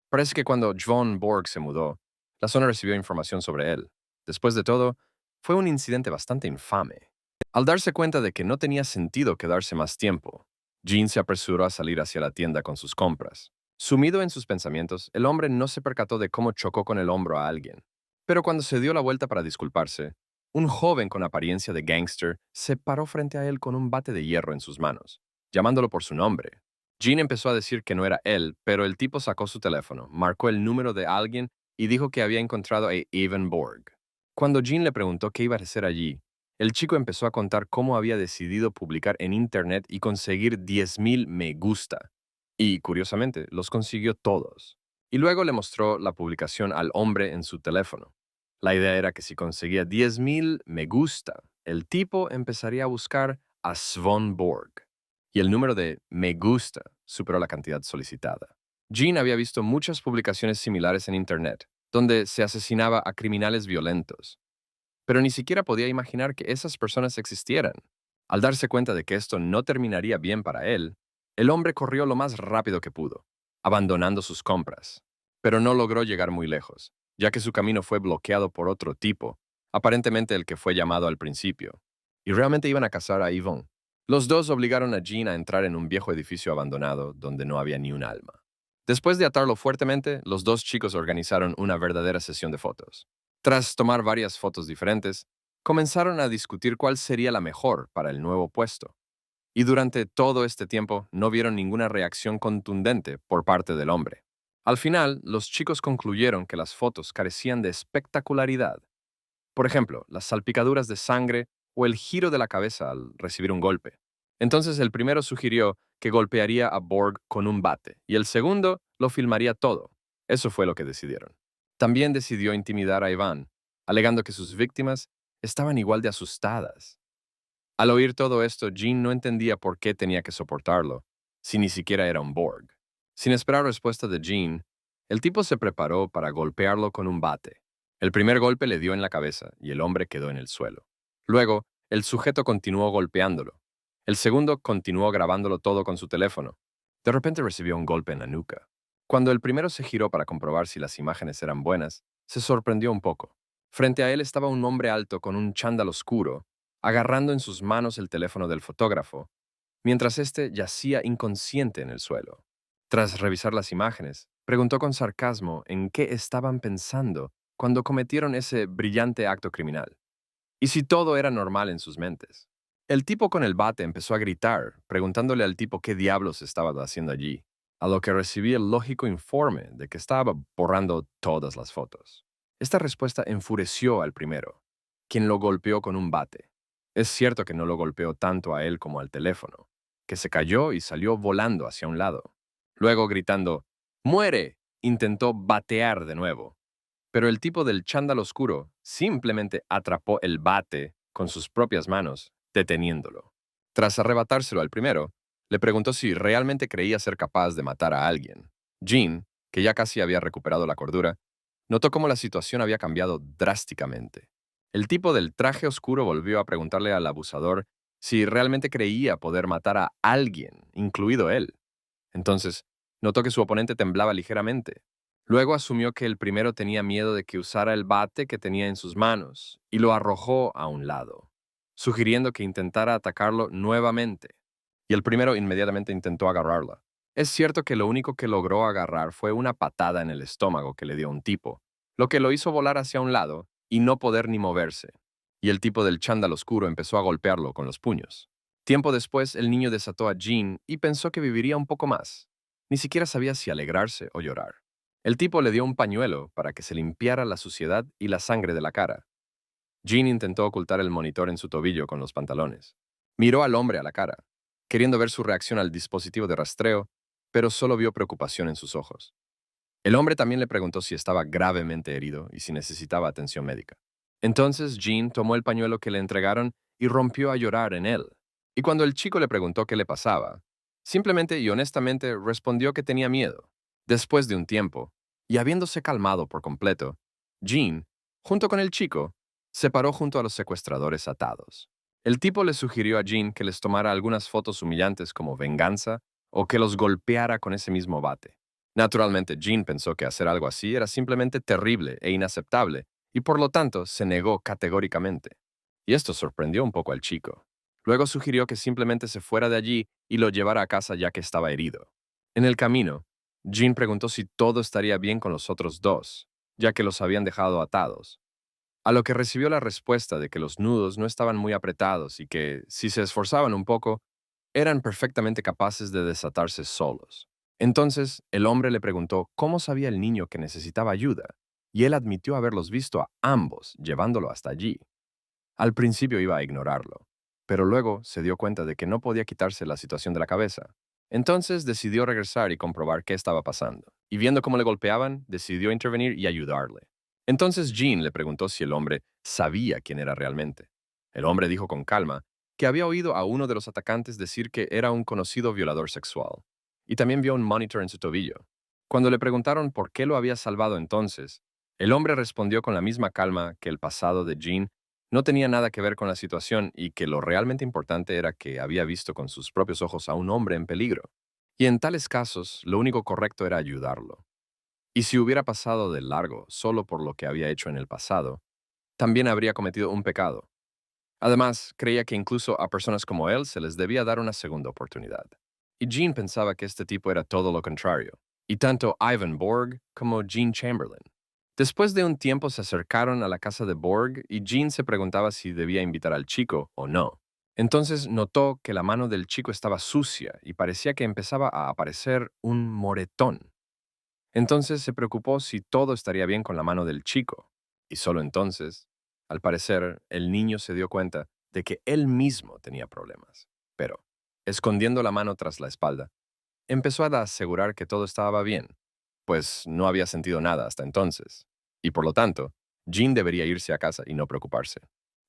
A: Parece que cuando Jvon Borg se mudó, la zona recibió información sobre él. Después de todo, fue un incidente bastante infame. Al darse cuenta de que no tenía sentido quedarse más tiempo, Jean se apresuró a salir hacia la tienda con sus compras. Sumido en sus pensamientos, el hombre no se percató de cómo chocó con el hombro a alguien. Pero cuando se dio la vuelta para disculparse, un joven con apariencia de gángster se paró frente a él con un bate de hierro en sus manos, llamándolo por su nombre. Jean empezó a decir que no era él, pero el tipo sacó su teléfono, marcó el número de alguien y dijo que había encontrado a Evan Borg. Cuando Jean le preguntó qué iba a hacer allí, el chico empezó a contar cómo había decidido publicar en Internet y conseguir 10,000 me gusta. Y, curiosamente, los consiguió todos. Y luego le mostró la publicación al hombre en su teléfono. La idea era que si conseguía 10,000 me gusta, el tipo empezaría a buscar a Svon Borg. Y el número de me gusta superó la cantidad solicitada. Jean había visto muchas publicaciones similares en Internet, donde se asesinaba a criminales violentos, pero ni siquiera podía imaginar que esas personas existieran. Al darse cuenta de que esto no terminaría bien para él, el hombre corrió lo más rápido que pudo, abandonando sus compras. Pero no logró llegar muy lejos, ya que su camino fue bloqueado por otro tipo, aparentemente el que fue llamado al principio. Y realmente iban a cazar a Yvonne. Los dos obligaron a Jean a entrar en un viejo edificio abandonado donde no había ni un alma. Después de atarlo fuertemente, los dos chicos organizaron una verdadera sesión de fotos. Tras tomar varias fotos diferentes, comenzaron a discutir cuál sería la mejor para el nuevo puesto. Y durante todo este tiempo no vieron ninguna reacción contundente por parte del hombre. Al final, los chicos concluyeron que las fotos carecían de espectacularidad. Por ejemplo, las salpicaduras de sangre o el giro de la cabeza al recibir un golpe. Entonces el primero sugirió que golpearía a Borg con un bate y el segundo lo filmaría todo. Eso fue lo que decidieron. También decidió intimidar a Iván, alegando que sus víctimas estaban igual de asustadas. Al oír todo esto, Jean no entendía por qué tenía que soportarlo, si ni siquiera era un Borg. Sin esperar respuesta de Jean, el tipo se preparó para golpearlo con un bate. El primer golpe le dio en la cabeza y el hombre quedó en el suelo. Luego, el sujeto continuó golpeándolo. El segundo continuó grabándolo todo con su teléfono. De repente recibió un golpe en la nuca. Cuando el primero se giró para comprobar si las imágenes eran buenas, se sorprendió un poco. Frente a él estaba un hombre alto con un chándal oscuro, agarrando en sus manos el teléfono del fotógrafo, mientras éste yacía inconsciente en el suelo. Tras revisar las imágenes, preguntó con sarcasmo en qué estaban pensando cuando cometieron ese brillante acto criminal, y si todo era normal en sus mentes. El tipo con el bate empezó a gritar, preguntándole al tipo qué diablos estaba haciendo allí, a lo que recibí el lógico informe de que estaba borrando todas las fotos. Esta respuesta enfureció al primero, quien lo golpeó con un bate. Es cierto que no lo golpeó tanto a él como al teléfono, que se cayó y salió volando hacia un lado. Luego, gritando, ¡muere!, intentó batear de nuevo, pero el tipo del chándal oscuro simplemente atrapó el bate con sus propias manos, deteniéndolo. Tras arrebatárselo al primero, le preguntó si realmente creía ser capaz de matar a alguien. Jean, que ya casi había recuperado la cordura, notó cómo la situación había cambiado drásticamente. El tipo del traje oscuro volvió a preguntarle al abusador si realmente creía poder matar a alguien, incluido él. Entonces, notó que su oponente temblaba ligeramente. Luego asumió que el primero tenía miedo de que usara el bate que tenía en sus manos y lo arrojó a un lado, sugiriendo que intentara atacarlo nuevamente. Y el primero inmediatamente intentó agarrarla. Es cierto que lo único que logró agarrar fue una patada en el estómago que le dio un tipo, lo que lo hizo volar hacia un lado y no poder ni moverse. Y el tipo del chándal oscuro empezó a golpearlo con los puños. Tiempo después, el niño desató a Jean y pensó que viviría un poco más. Ni siquiera sabía si alegrarse o llorar. El tipo le dio un pañuelo para que se limpiara la suciedad y la sangre de la cara. Jean intentó ocultar el monitor en su tobillo con los pantalones. Miró al hombre a la cara, queriendo ver su reacción al dispositivo de rastreo, pero solo vio preocupación en sus ojos. El hombre también le preguntó si estaba gravemente herido y si necesitaba atención médica. Entonces Jean tomó el pañuelo que le entregaron y rompió a llorar en él. Y cuando el chico le preguntó qué le pasaba, simplemente y honestamente respondió que tenía miedo. Después de un tiempo, y habiéndose calmado por completo, Jean, junto con el chico, se paró junto a los secuestradores atados. El tipo le sugirió a Jean que les tomara algunas fotos humillantes como venganza o que los golpeara con ese mismo bate. Naturalmente, Jean pensó que hacer algo así era simplemente terrible e inaceptable, y por lo tanto se negó categóricamente. Y esto sorprendió un poco al chico. Luego sugirió que simplemente se fuera de allí y lo llevara a casa ya que estaba herido. En el camino, Jean preguntó si todo estaría bien con los otros dos, ya que los habían dejado atados, a lo que recibió la respuesta de que los nudos no estaban muy apretados y que, si se esforzaban un poco, eran perfectamente capaces de desatarse solos. Entonces, el hombre le preguntó cómo sabía el niño que necesitaba ayuda, y él admitió haberlos visto a ambos llevándolo hasta allí. Al principio iba a ignorarlo, pero luego se dio cuenta de que no podía quitarse la situación de la cabeza. Entonces decidió regresar y comprobar qué estaba pasando. Y viendo cómo le golpeaban, decidió intervenir y ayudarle. Entonces Jean le preguntó si el hombre sabía quién era realmente. El hombre dijo con calma que había oído a uno de los atacantes decir que era un conocido violador sexual, y también vio un monitor en su tobillo. Cuando le preguntaron por qué lo había salvado entonces, el hombre respondió con la misma calma que el pasado de Jean no tenía nada que ver con la situación y que lo realmente importante era que había visto con sus propios ojos a un hombre en peligro. Y en tales casos, lo único correcto era ayudarlo. Y si hubiera pasado de largo solo por lo que había hecho en el pasado, también habría cometido un pecado. Además, creía que incluso a personas como él se les debía dar una segunda oportunidad. Y Jean pensaba que este tipo era todo lo contrario, y tanto Ivan Borg como Jean Chamberlain. Después de un tiempo se acercaron a la casa de Borg y Jean se preguntaba si debía invitar al chico o no. Entonces notó que la mano del chico estaba sucia y parecía que empezaba a aparecer un moretón. Entonces se preocupó si todo estaría bien con la mano del chico, y solo entonces, al parecer, el niño se dio cuenta de que él mismo tenía problemas. Pero, escondiendo la mano tras la espalda, empezó a asegurar que todo estaba bien, pues no había sentido nada hasta entonces, y por lo tanto, Jean debería irse a casa y no preocuparse.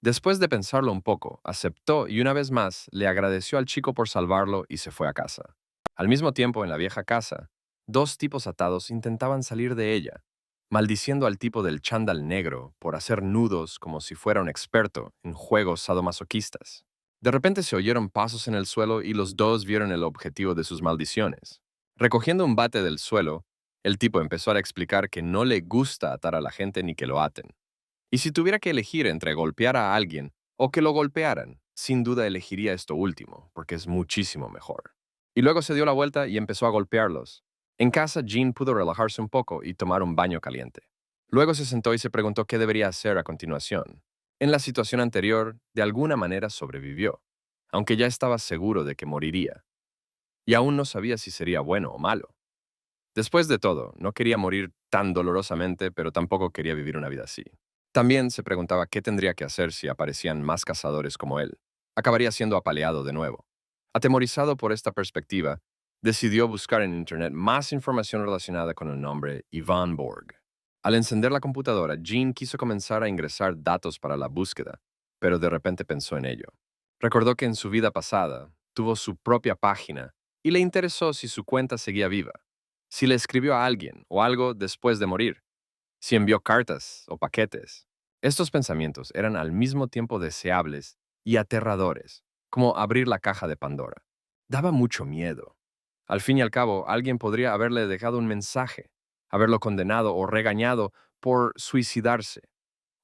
A: Después de pensarlo un poco, aceptó y una vez más le agradeció al chico por salvarlo y se fue a casa. Al mismo tiempo, en la vieja casa, dos tipos atados intentaban salir de ella, maldiciendo al tipo del chándal negro por hacer nudos como si fuera un experto en juegos sadomasoquistas. De repente se oyeron pasos en el suelo y los dos vieron el objetivo de sus maldiciones. Recogiendo un bate del suelo, el tipo empezó a explicar que no le gusta atar a la gente ni que lo aten. Y si tuviera que elegir entre golpear a alguien o que lo golpearan, sin duda elegiría esto último, porque es muchísimo mejor. Y luego se dio la vuelta y empezó a golpearlos. En casa, Jean pudo relajarse un poco y tomar un baño caliente. Luego se sentó y se preguntó qué debería hacer a continuación. En la situación anterior, de alguna manera sobrevivió, aunque ya estaba seguro de que moriría. Y aún no sabía si sería bueno o malo. Después de todo, no quería morir tan dolorosamente, pero tampoco quería vivir una vida así. También se preguntaba qué tendría que hacer si aparecían más cazadores como él. Acabaría siendo apaleado de nuevo. Atemorizado por esta perspectiva, decidió buscar en Internet más información relacionada con el nombre Ivan Borg. Al encender la computadora, Jean quiso comenzar a ingresar datos para la búsqueda, pero de repente pensó en ello. Recordó que en su vida pasada tuvo su propia página y le interesó si su cuenta seguía viva, si le escribió a alguien o algo después de morir, si envió cartas o paquetes. Estos pensamientos eran al mismo tiempo deseables y aterradores, como abrir la caja de Pandora. Daba mucho miedo. Al fin y al cabo, alguien podría haberle dejado un mensaje, haberlo condenado o regañado por suicidarse,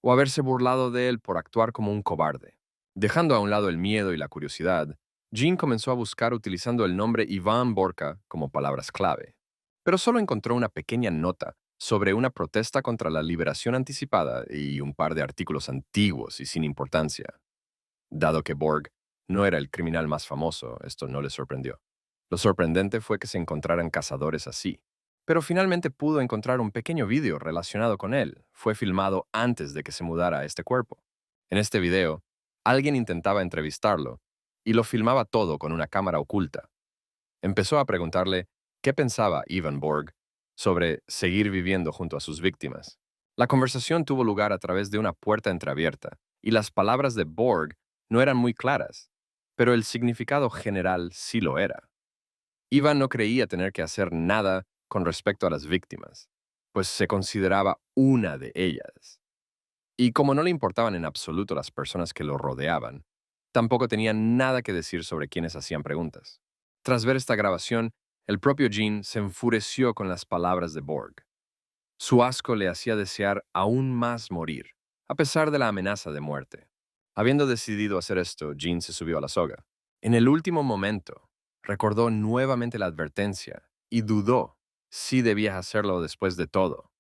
A: o haberse burlado de él por actuar como un cobarde. Dejando a un lado el miedo y la curiosidad, Jean comenzó a buscar utilizando el nombre Iván Borka como palabras clave. Pero solo encontró una pequeña nota sobre una protesta contra la liberación anticipada y un par de artículos antiguos y sin importancia. Dado que Borg no era el criminal más famoso, esto no le sorprendió. Lo sorprendente fue que se encontraran cazadores así. Pero finalmente pudo encontrar un pequeño video relacionado con él. Fue filmado antes de que se mudara a este cuerpo. En este video, alguien intentaba entrevistarlo y lo filmaba todo con una cámara oculta. Empezó a preguntarle qué pensaba Ivan Borg sobre seguir viviendo junto a sus víctimas. La conversación tuvo lugar a través de una puerta entreabierta, y las palabras de Borg no eran muy claras, pero el significado general sí lo era. Ivan no creía tener que hacer nada con respecto a las víctimas, pues se consideraba una de ellas. Y como no le importaban en absoluto las personas que lo rodeaban, tampoco tenía nada que decir sobre quienes hacían preguntas. Tras ver esta grabación, el propio Jean se enfureció con las palabras de Borg. Su asco le hacía desear aún más morir, a pesar de la amenaza de muerte. Habiendo decidido hacer esto, Jean se subió a la soga. En el último momento, recordó nuevamente la advertencia y dudó si debía hacerlo después de todo,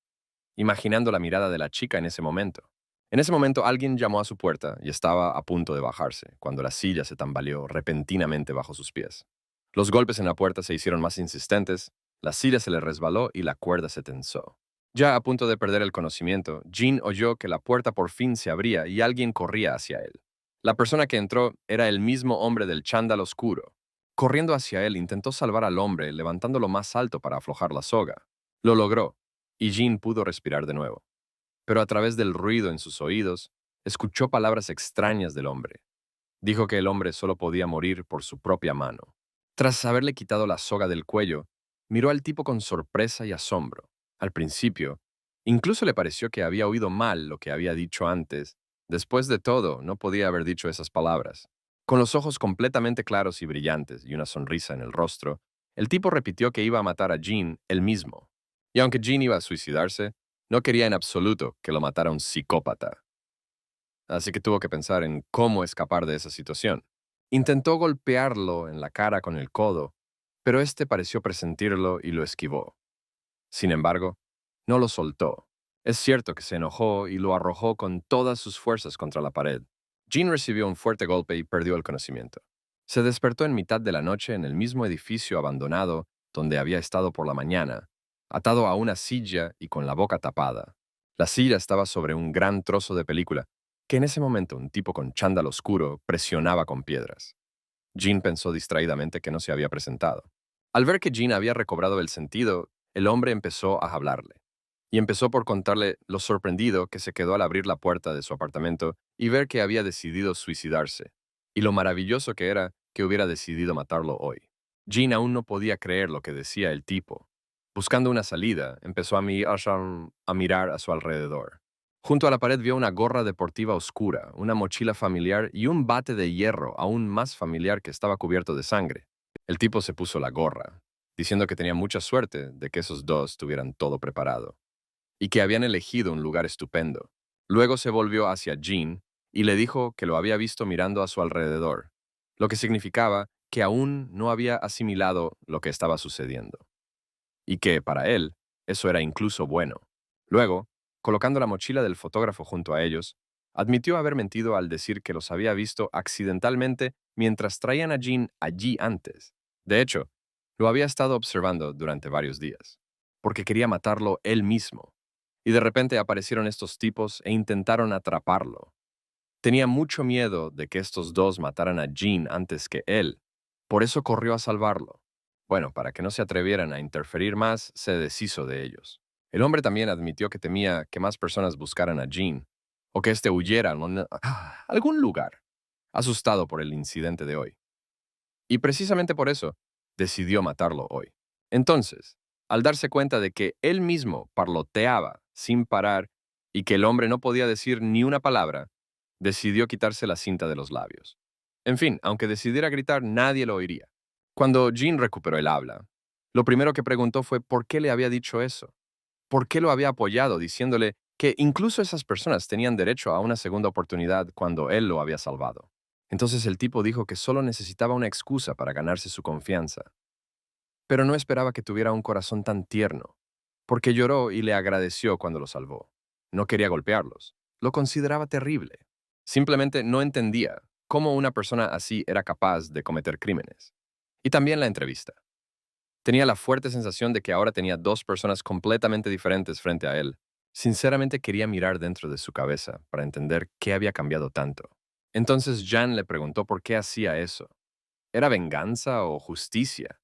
A: imaginando la mirada de la chica en ese momento. En ese momento alguien llamó a su puerta y estaba a punto de bajarse, cuando la silla se tambaleó repentinamente bajo sus pies. Los golpes en la puerta se hicieron más insistentes, la silla se le resbaló y la cuerda se tensó. Ya a punto de perder el conocimiento, Jean oyó que la puerta por fin se abría y alguien corría hacia él. La persona que entró era el mismo hombre del chándal oscuro. Corriendo hacia él, intentó salvar al hombre, levantándolo más alto para aflojar la soga. Lo logró, y Jean pudo respirar de nuevo. pero a través del ruido en sus oídos, escuchó palabras extrañas del hombre. Dijo que el hombre solo podía morir por su propia mano. Tras haberle quitado la soga del cuello, miró al tipo con sorpresa y asombro. Al principio, incluso le pareció que había oído mal lo que había dicho antes. Después de todo, no podía haber dicho esas palabras. Con los ojos completamente claros y brillantes y una sonrisa en el rostro, el tipo repitió que iba a matar a Jean él mismo. Y aunque Jean iba a suicidarse, no quería en absoluto que lo matara un psicópata. Así que tuvo que pensar en cómo escapar de esa situación. Intentó golpearlo en la cara con el codo, pero este pareció presentirlo y lo esquivó. Sin embargo, no lo soltó. Es cierto que se enojó y lo arrojó con todas sus fuerzas contra la pared. Jean recibió un fuerte golpe y perdió el conocimiento. Se despertó en mitad de la noche en el mismo edificio abandonado donde había estado por la mañana, atado a una silla y con la boca tapada. La silla estaba sobre un gran trozo de película, que en ese momento un tipo con chándal oscuro presionaba con piedras. Jean pensó distraídamente que no se había presentado. Al ver que Jean había recobrado el sentido, el hombre empezó a hablarle. Y empezó por contarle lo sorprendido que se quedó al abrir la puerta de su apartamento y ver que había decidido suicidarse, y lo maravilloso que era que hubiera decidido matarlo hoy. Jean aún no podía creer lo que decía el tipo. Buscando una salida, empezó a mirar a su alrededor. Junto a la pared vio una gorra deportiva oscura, una mochila familiar y un bate de hierro aún más familiar que estaba cubierto de sangre. El tipo se puso la gorra, diciendo que tenía mucha suerte de que esos dos tuvieran todo preparado y que habían elegido un lugar estupendo. Luego se volvió hacia Jean y le dijo que lo había visto mirando a su alrededor, lo que significaba que aún no había asimilado lo que estaba sucediendo, y que, para él, eso era incluso bueno. Luego, colocando la mochila del fotógrafo junto a ellos, admitió haber mentido al decir que los había visto accidentalmente mientras traían a Jean allí antes. De hecho, lo había estado observando durante varios días, porque quería matarlo él mismo. Y de repente aparecieron estos tipos e intentaron atraparlo. Tenía mucho miedo de que estos dos mataran a Jean antes que él. Por eso corrió a salvarlo. Bueno, para que no se atrevieran a interferir más, se deshizo de ellos. El hombre también admitió que temía que más personas buscaran a Jean, o que éste huyera a algún lugar, asustado por el incidente de hoy. Y precisamente por eso, decidió matarlo hoy. Entonces, al darse cuenta de que él mismo parloteaba sin parar y que el hombre no podía decir ni una palabra, decidió quitarse la cinta de los labios. En fin, aunque decidiera gritar, nadie lo oiría. Cuando Jean recuperó el habla, lo primero que preguntó fue por qué le había dicho eso. ¿Por qué lo había apoyado diciéndole que incluso esas personas tenían derecho a una segunda oportunidad cuando él lo había salvado? Entonces el tipo dijo que solo necesitaba una excusa para ganarse su confianza. Pero no esperaba que tuviera un corazón tan tierno, porque lloró y le agradeció cuando lo salvó. No quería golpearlos. Lo consideraba terrible. Simplemente no entendía cómo una persona así era capaz de cometer crímenes. Y también la entrevista. Tenía la fuerte sensación de que ahora tenía dos personas completamente diferentes frente a él. Sinceramente quería mirar dentro de su cabeza para entender qué había cambiado tanto. Entonces Jan le preguntó por qué hacía eso. ¿Era venganza o justicia?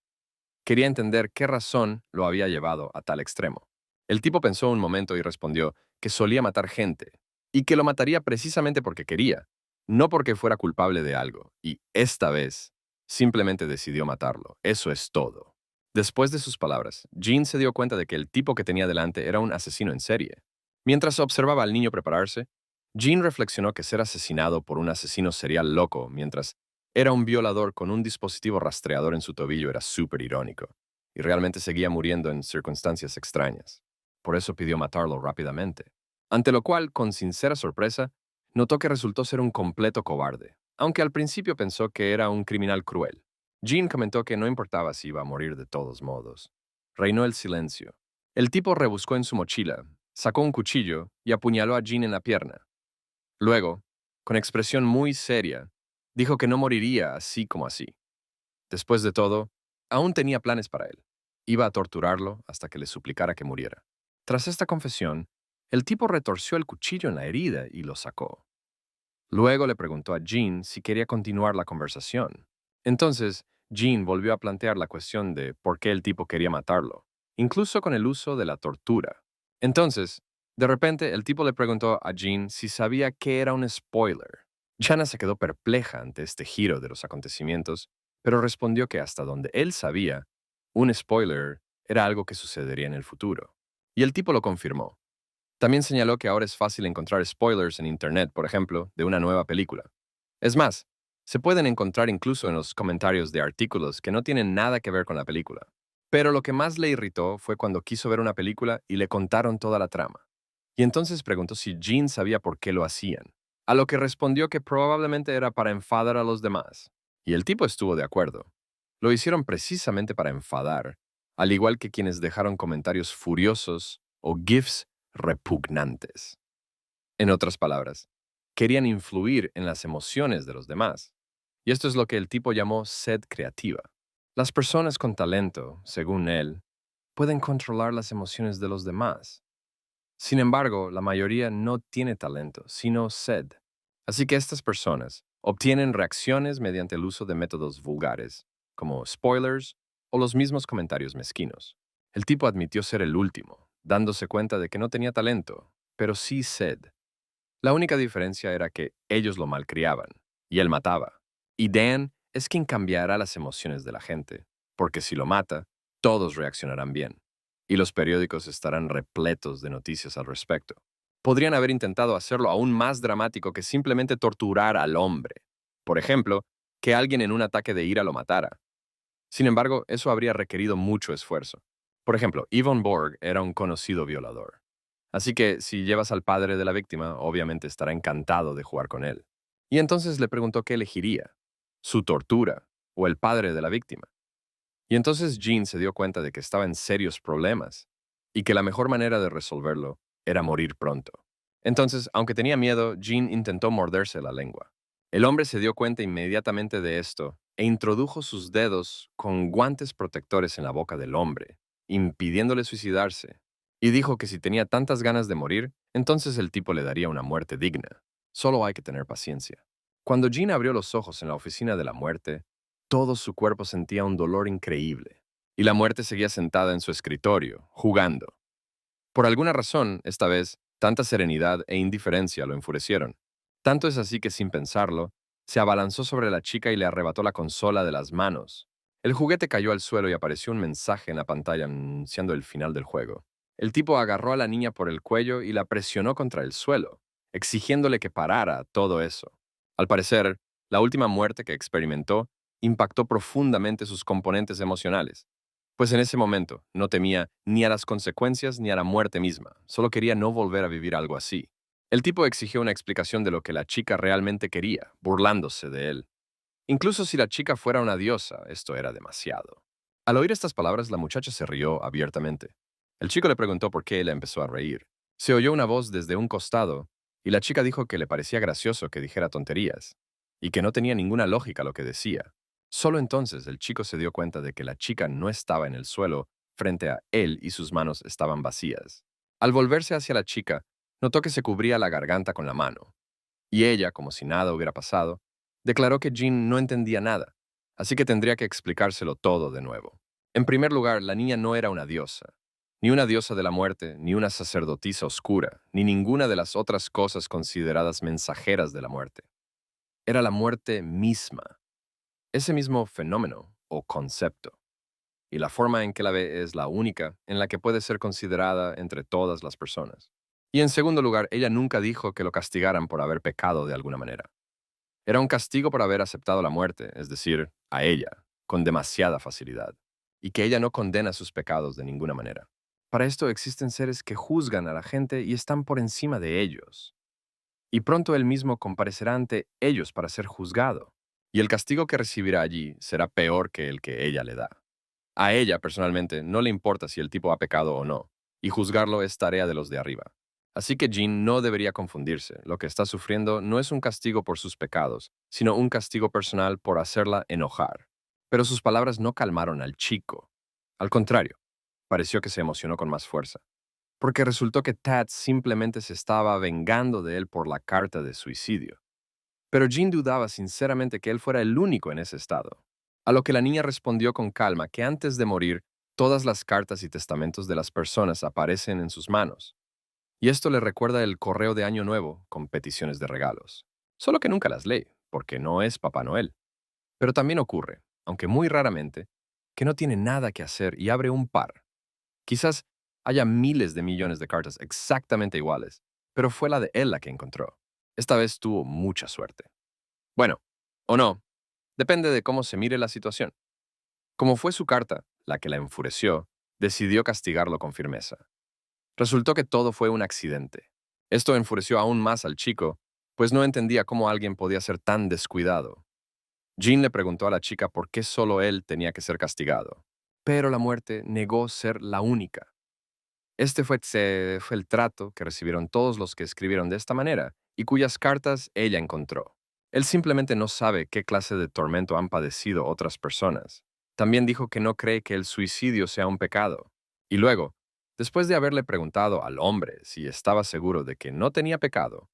A: Quería entender qué razón lo había llevado a tal extremo. El tipo pensó un momento y respondió que solía matar gente, y que lo mataría precisamente porque quería, no porque fuera culpable de algo, y esta vez simplemente decidió matarlo. Eso es todo. Después de sus palabras, Jean se dio cuenta de que el tipo que tenía delante era un asesino en serie. Mientras observaba al niño prepararse, Jean reflexionó que ser asesinado por un asesino serial loco mientras era un violador con un dispositivo rastreador en su tobillo era súper irónico, y realmente seguía muriendo en circunstancias extrañas. Por eso pidió matarlo rápidamente. Ante lo cual, con sincera sorpresa, notó que resultó ser un completo cobarde, aunque al principio pensó que era un criminal cruel. Jean comentó que no importaba si iba a morir de todos modos. Reinó el silencio. El tipo rebuscó en su mochila, sacó un cuchillo y apuñaló a Jean en la pierna. Luego, con expresión muy seria, dijo que no moriría así como así. Después de todo, aún tenía planes para él. Iba a torturarlo hasta que le suplicara que muriera. Tras esta confesión, el tipo retorció el cuchillo en la herida y lo sacó. Luego le preguntó a Jean si quería continuar la conversación. Entonces, Jean volvió a plantear la cuestión de por qué el tipo quería matarlo, incluso con el uso de la tortura. Entonces, De repente, el tipo le preguntó a Jean si sabía qué era un spoiler. Jana se quedó perpleja ante este giro de los acontecimientos, pero respondió que hasta donde él sabía, un spoiler era algo que sucedería en el futuro. Y el tipo lo confirmó. También señaló que ahora es fácil encontrar spoilers en Internet, por ejemplo, de una nueva película. Es más, se pueden encontrar incluso en los comentarios de artículos que no tienen nada que ver con la película. Pero lo que más le irritó fue cuando quiso ver una película y le contaron toda la trama. Y entonces preguntó si Jean sabía por qué lo hacían, a lo que respondió que probablemente era para enfadar a los demás. Y el tipo estuvo de acuerdo. Lo hicieron precisamente para enfadar, al igual que quienes dejaron comentarios furiosos o GIFs repugnantes. En otras palabras, querían influir en las emociones de los demás. Y esto es lo que el tipo llamó sed creativa. Las personas con talento, según él, pueden controlar las emociones de los demás. Sin embargo, la mayoría no tiene talento, sino sed. Así que estas personas obtienen reacciones mediante el uso de métodos vulgares, como spoilers o los mismos comentarios mezquinos. El tipo admitió ser el último, dándose cuenta de que no tenía talento, pero sí sed. La única diferencia era que ellos lo malcriaban y él mataba. Y Dan es quien cambiará las emociones de la gente, porque si lo mata, todos reaccionarán bien, y los periódicos estarán repletos de noticias al respecto. Podrían haber intentado hacerlo aún más dramático que simplemente torturar al hombre. Por ejemplo, que alguien en un ataque de ira lo matara. Sin embargo, eso habría requerido mucho esfuerzo. Por ejemplo, Yvonne Borg era un conocido violador. Así que si llevas al padre de la víctima, obviamente estará encantado de jugar con él. Y entonces le preguntó qué elegiría, su tortura o el padre de la víctima. Y entonces Jean se dio cuenta de que estaba en serios problemas y que la mejor manera de resolverlo era morir pronto. Entonces, aunque tenía miedo, Jean intentó morderse la lengua. El hombre se dio cuenta inmediatamente de esto e introdujo sus dedos con guantes protectores en la boca del hombre, impidiéndole suicidarse, y dijo que si tenía tantas ganas de morir, entonces el tipo le daría una muerte digna. Solo hay que tener paciencia. Cuando Jean abrió los ojos en la oficina de la muerte, todo su cuerpo sentía un dolor increíble, y la muerte seguía sentada en su escritorio, jugando. Por alguna razón, esta vez, tanta serenidad e indiferencia lo enfurecieron. Tanto es así que sin pensarlo, se abalanzó sobre la chica y le arrebató la consola de las manos. El juguete cayó al suelo y apareció un mensaje en la pantalla anunciando el final del juego. El tipo agarró a la niña por el cuello y la presionó contra el suelo, exigiéndole que parara todo eso. Al parecer, la última muerte que experimentó impactó profundamente sus componentes emocionales. Pues en ese momento no temía ni a las consecuencias ni a la muerte misma, solo quería no volver a vivir algo así. El tipo exigió una explicación de lo que la chica realmente quería, burlándose de él. Incluso si la chica fuera una diosa, esto era demasiado. Al oír estas palabras, la muchacha se rió abiertamente. El chico le preguntó por qué ella empezó a reír. Se oyó una voz desde un costado, y la chica dijo que le parecía gracioso que dijera tonterías, y que no tenía ninguna lógica lo que decía. Solo entonces el chico se dio cuenta de que la chica no estaba en el suelo frente a él y sus manos estaban vacías. Al volverse hacia la chica, notó que se cubría la garganta con la mano, y ella, como si nada hubiera pasado, declaró que Jean no entendía nada, así que tendría que explicárselo todo de nuevo. En primer lugar, la niña no era una diosa, ni una diosa de la muerte, ni una sacerdotisa oscura, ni ninguna de las otras cosas consideradas mensajeras de la muerte. Era la muerte misma, ese mismo fenómeno o concepto, y la forma en que la ve es la única en la que puede ser considerada entre todas las personas. Y en segundo lugar, ella nunca dijo que lo castigaran por haber pecado de alguna manera. Era un castigo por haber aceptado la muerte, es decir, a ella, con demasiada facilidad, y que ella no condena sus pecados de ninguna manera. Para esto existen seres que juzgan a la gente y están por encima de ellos. Y pronto él mismo comparecerá ante ellos para ser juzgado. Y el castigo que recibirá allí será peor que el que ella le da. A ella, personalmente, no le importa si el tipo ha pecado o no, y juzgarlo es tarea de los de arriba. Así que Jean no debería confundirse. Lo que está sufriendo no es un castigo por sus pecados, sino un castigo personal por hacerla enojar. Pero sus palabras no calmaron al chico. Al contrario, pareció que se emocionó con más fuerza, porque resultó que Tad simplemente se estaba vengando de él por la carta de suicidio. Pero Jean dudaba sinceramente que él fuera el único en ese estado. A lo que la niña respondió con calma que antes de morir, todas las cartas y testamentos de las personas aparecen en sus manos, Y esto le recuerda el correo de Año Nuevo con peticiones de regalos. Solo que nunca las lee, porque no es Papá Noel. Pero también ocurre, aunque muy raramente, que no tiene nada que hacer y abre un par. Quizás haya miles de millones de cartas exactamente iguales, pero fue la de él la que encontró. Esta vez tuvo mucha suerte. Bueno, o no, depende de cómo se mire la situación. Como fue su carta la que la enfureció, decidió castigarlo con firmeza. Resultó que todo fue un accidente. Esto enfureció aún más al chico, pues no entendía cómo alguien podía ser tan descuidado. Jean le preguntó a la chica por qué solo él tenía que ser castigado, pero la muerte negó ser la única. Este fue el trato que recibieron todos los que escribieron de esta manera y cuyas cartas ella encontró. Él simplemente no sabe qué clase de tormento han padecido otras personas. También dijo que no cree que el suicidio sea un pecado. Y luego, después de haberle preguntado al hombre si estaba seguro de que no tenía pecado,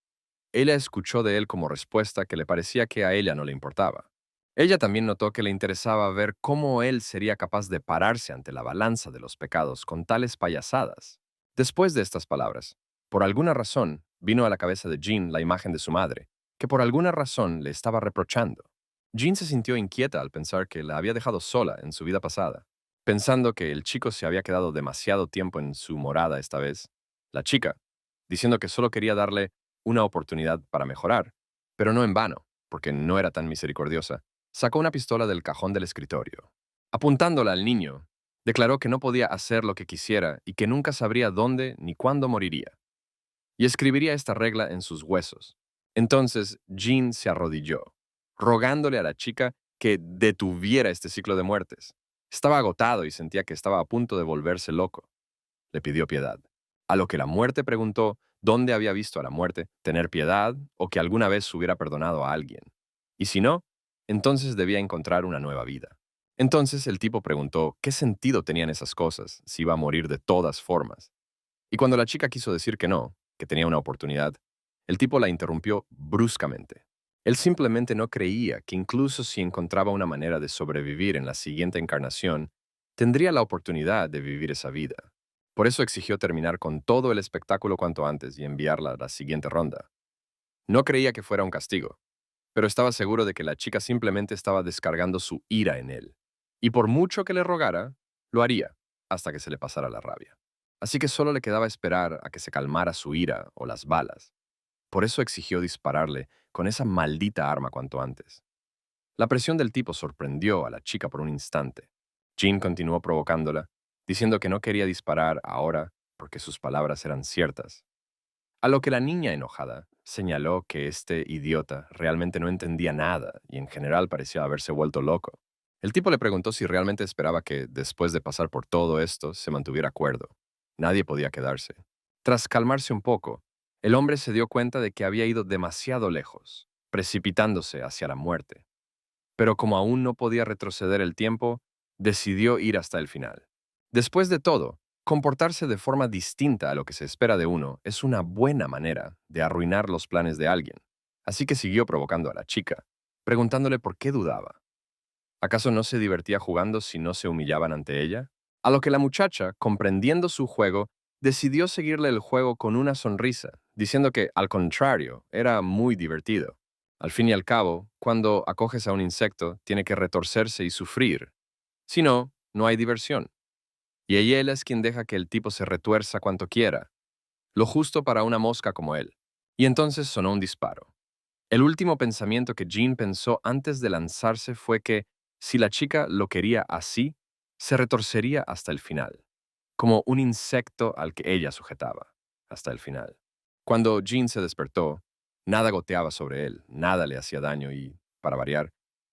A: ella escuchó de él como respuesta que le parecía que a ella no le importaba. Ella también notó que le interesaba ver cómo él sería capaz de pararse ante la balanza de los pecados con tales payasadas. Después de estas palabras, por alguna razón, vino a la cabeza de Jean la imagen de su madre, que por alguna razón le estaba reprochando. Jean se sintió inquieta al pensar que la había dejado sola en su vida pasada, pensando que el chico se había quedado demasiado tiempo en su morada esta vez. La chica, diciendo que solo quería darle una oportunidad para mejorar, pero no en vano, porque no era tan misericordiosa, sacó una pistola del cajón del escritorio. Apuntándola al niño, declaró que no podía hacer lo que quisiera y que nunca sabría dónde ni cuándo moriría. Y escribiría esta regla en sus huesos. Entonces Jean se arrodilló, rogándole a la chica que detuviera este ciclo de muertes. Estaba agotado y sentía que estaba a punto de volverse loco. Le pidió piedad. A lo que la muerte preguntó dónde había visto a la muerte tener piedad o que alguna vez hubiera perdonado a alguien. Y si no, entonces debía encontrar una nueva vida. Entonces el tipo preguntó qué sentido tenían esas cosas si iba a morir de todas formas. Y cuando la chica quiso decir que no, que tenía una oportunidad, el tipo la interrumpió bruscamente. Él simplemente no creía que incluso si encontraba una manera de sobrevivir en la siguiente encarnación, tendría la oportunidad de vivir esa vida. Por eso exigió terminar con todo el espectáculo cuanto antes y enviarla a la siguiente ronda. No creía que fuera un castigo, pero estaba seguro de que la chica simplemente estaba descargando su ira en él. Y por mucho que le rogara, lo haría hasta que se le pasara la rabia. Así que solo le quedaba esperar a que se calmara su ira o las balas. Por eso exigió dispararle con esa maldita arma cuanto antes. La presión del tipo sorprendió a la chica por un instante. Jean continuó provocándola, diciendo que no quería disparar ahora porque sus palabras eran ciertas. A lo que la niña enojada señaló que este idiota realmente no entendía nada y en general parecía haberse vuelto loco. El tipo le preguntó si realmente esperaba que, después de pasar por todo esto, se mantuviera cuerdo. Nadie podía quedarse. Tras calmarse un poco, el hombre se dio cuenta de que había ido demasiado lejos, precipitándose hacia la muerte. Pero como aún no podía retroceder el tiempo, decidió ir hasta el final. Después de todo, comportarse de forma distinta a lo que se espera de uno es una buena manera de arruinar los planes de alguien. Así que siguió provocando a la chica, preguntándole por qué dudaba. ¿Acaso no se divertía jugando si no se humillaban ante ella? A lo que la muchacha, comprendiendo su juego, decidió seguirle el juego con una sonrisa, diciendo que, al contrario, era muy divertido. Al fin y al cabo, cuando acoges a un insecto, tiene que retorcerse y sufrir. Si no, no hay diversión. Y ella es quien deja que el tipo se retuerza cuanto quiera, lo justo para una mosca como él. Y entonces sonó un disparo. El último pensamiento que Jean pensó antes de lanzarse fue que, si la chica lo quería así, se retorcería hasta el final, como un insecto al que ella sujetaba, hasta el final. Cuando Jean se despertó, nada goteaba sobre él, nada le hacía daño y, para variar,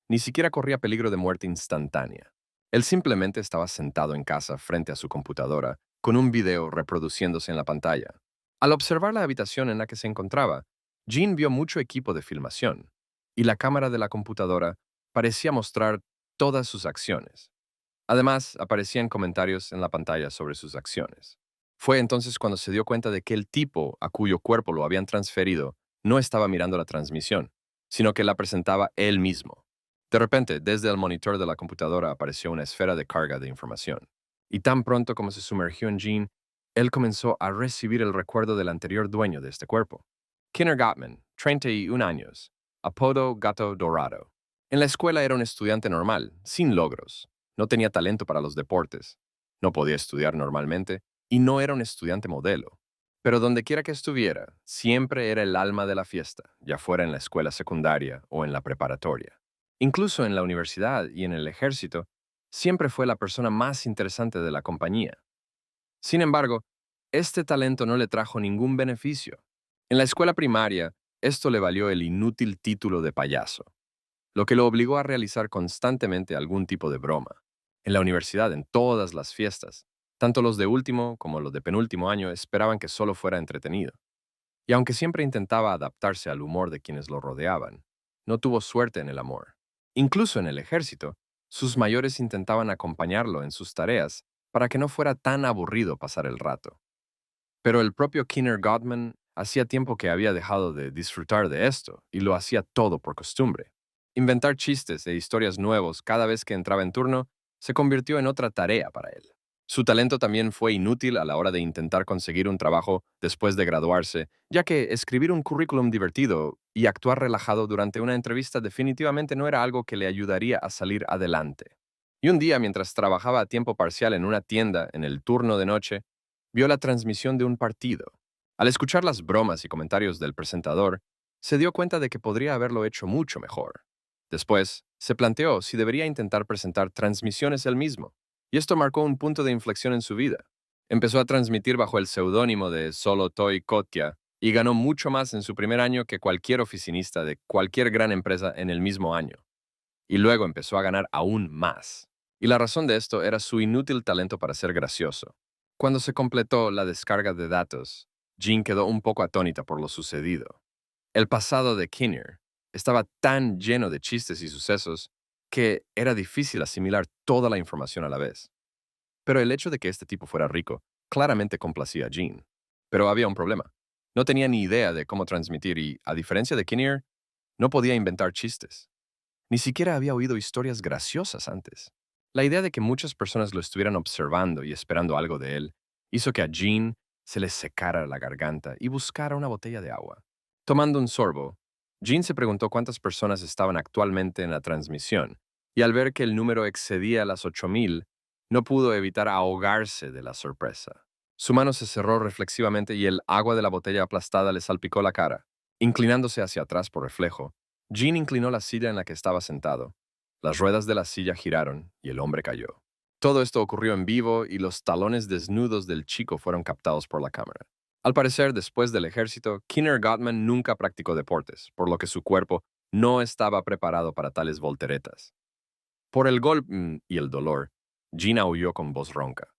A: ni siquiera corría peligro de muerte instantánea. Él simplemente estaba sentado en casa frente a su computadora, con un video reproduciéndose en la pantalla. Al observar la habitación en la que se encontraba, Jean vio mucho equipo de filmación, y la cámara de la computadora parecía mostrar todas sus acciones. Además, aparecían comentarios en la pantalla sobre sus acciones. Fue entonces cuando se dio cuenta de que el tipo a cuyo cuerpo lo habían transferido no estaba mirando la transmisión, sino que la presentaba él mismo. De repente, desde el monitor de la computadora apareció una esfera de carga de información. Y tan pronto como se sumergió en Jean, él comenzó a recibir el recuerdo del anterior dueño de este cuerpo. Kinner Gottman, 31 años, apodo Gato Dorado. En la escuela era un estudiante normal, sin logros. No tenía talento para los deportes. No podía estudiar normalmente y no era un estudiante modelo. Pero donde quiera que estuviera, siempre era el alma de la fiesta, ya fuera en la escuela secundaria o en la preparatoria. Incluso en la universidad y en el ejército, siempre fue la persona más interesante de la compañía. Sin embargo, este talento no le trajo ningún beneficio. En la escuela primaria, esto le valió el inútil título de payaso, lo que lo obligó a realizar constantemente algún tipo de broma. En la universidad, en todas las fiestas, tanto los de último como los de penúltimo año esperaban que solo fuera entretenido. Y aunque siempre intentaba adaptarse al humor de quienes lo rodeaban, no tuvo suerte en el amor. Incluso en el ejército, sus mayores intentaban acompañarlo en sus tareas para que no fuera tan aburrido pasar el rato. Pero el propio Kinner Godman hacía tiempo que había dejado de disfrutar de esto y lo hacía todo por costumbre. Inventar chistes e historias nuevos cada vez que entraba en turno se convirtió en otra tarea para él. Su talento también fue inútil a la hora de intentar conseguir un trabajo después de graduarse, ya que escribir un currículum divertido y actuar relajado durante una entrevista definitivamente no era algo que le ayudaría a salir adelante. Y un día, mientras trabajaba a tiempo parcial en una tienda en el turno de noche, vio la transmisión de un partido. Al escuchar las bromas y comentarios del presentador, se dio cuenta de que podría haberlo hecho mucho mejor. Después, se planteó si debería intentar presentar transmisiones él mismo, y esto marcó un punto de inflexión en su vida. Empezó a transmitir bajo el seudónimo de Solo Toy Kotia y ganó mucho más en su primer año que cualquier oficinista de cualquier gran empresa en el mismo año. Y luego empezó a ganar aún más. Y la razón de esto era su inútil talento para ser gracioso. Cuando se completó la descarga de datos, Jean quedó un poco atónita por lo sucedido. El pasado de Kinnear estaba tan lleno de chistes y sucesos que era difícil asimilar toda la información a la vez. Pero el hecho de que este tipo fuera rico claramente complacía a Jean. Pero había un problema. No tenía ni idea de cómo transmitir y, a diferencia de Kinnear, no podía inventar chistes. Ni siquiera había oído historias graciosas antes. La idea de que muchas personas lo estuvieran observando y esperando algo de él hizo que a Jean se le secara la garganta y buscara una botella de agua. Tomando un sorbo, Jean se preguntó cuántas personas estaban actualmente en la transmisión, y al ver que el número excedía las 8,000, no pudo evitar ahogarse de la sorpresa. Su mano se cerró reflexivamente y el agua de la botella aplastada le salpicó la cara. Inclinándose hacia atrás por reflejo, Jean inclinó la silla en la que estaba sentado. Las ruedas de la silla giraron y el hombre cayó. Todo esto ocurrió en vivo y los talones desnudos del chico fueron captados por la cámara. Al parecer, después del ejército, Kinner Gottman nunca practicó deportes, por lo que su cuerpo no estaba preparado para tales volteretas. Por el golpe y el dolor, Jean aulló con voz ronca.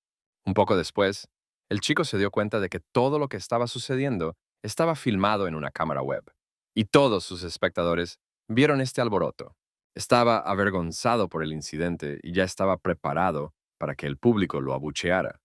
A: Un poco después, el chico se dio cuenta de que todo lo que estaba sucediendo estaba filmado en una cámara web, y todos sus espectadores vieron este alboroto. Estaba avergonzado por el incidente y ya estaba preparado para que el público lo abucheara.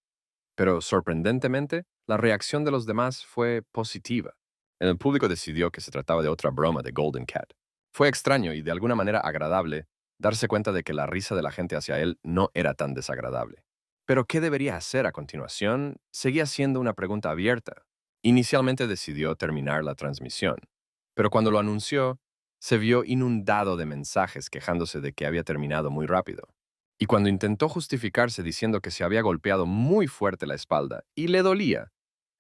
A: Pero sorprendentemente, la reacción de los demás fue positiva. El público decidió que se trataba de otra broma de Golden Cat. Fue extraño y de alguna manera agradable darse cuenta de que la risa de la gente hacia él no era tan desagradable. Pero ¿qué debería hacer a continuación? Seguía siendo una pregunta abierta. Inicialmente decidió terminar la transmisión, pero cuando lo anunció, se vio inundado de mensajes quejándose de que había terminado muy rápido. Y cuando intentó justificarse diciendo que se había golpeado muy fuerte la espalda y le dolía,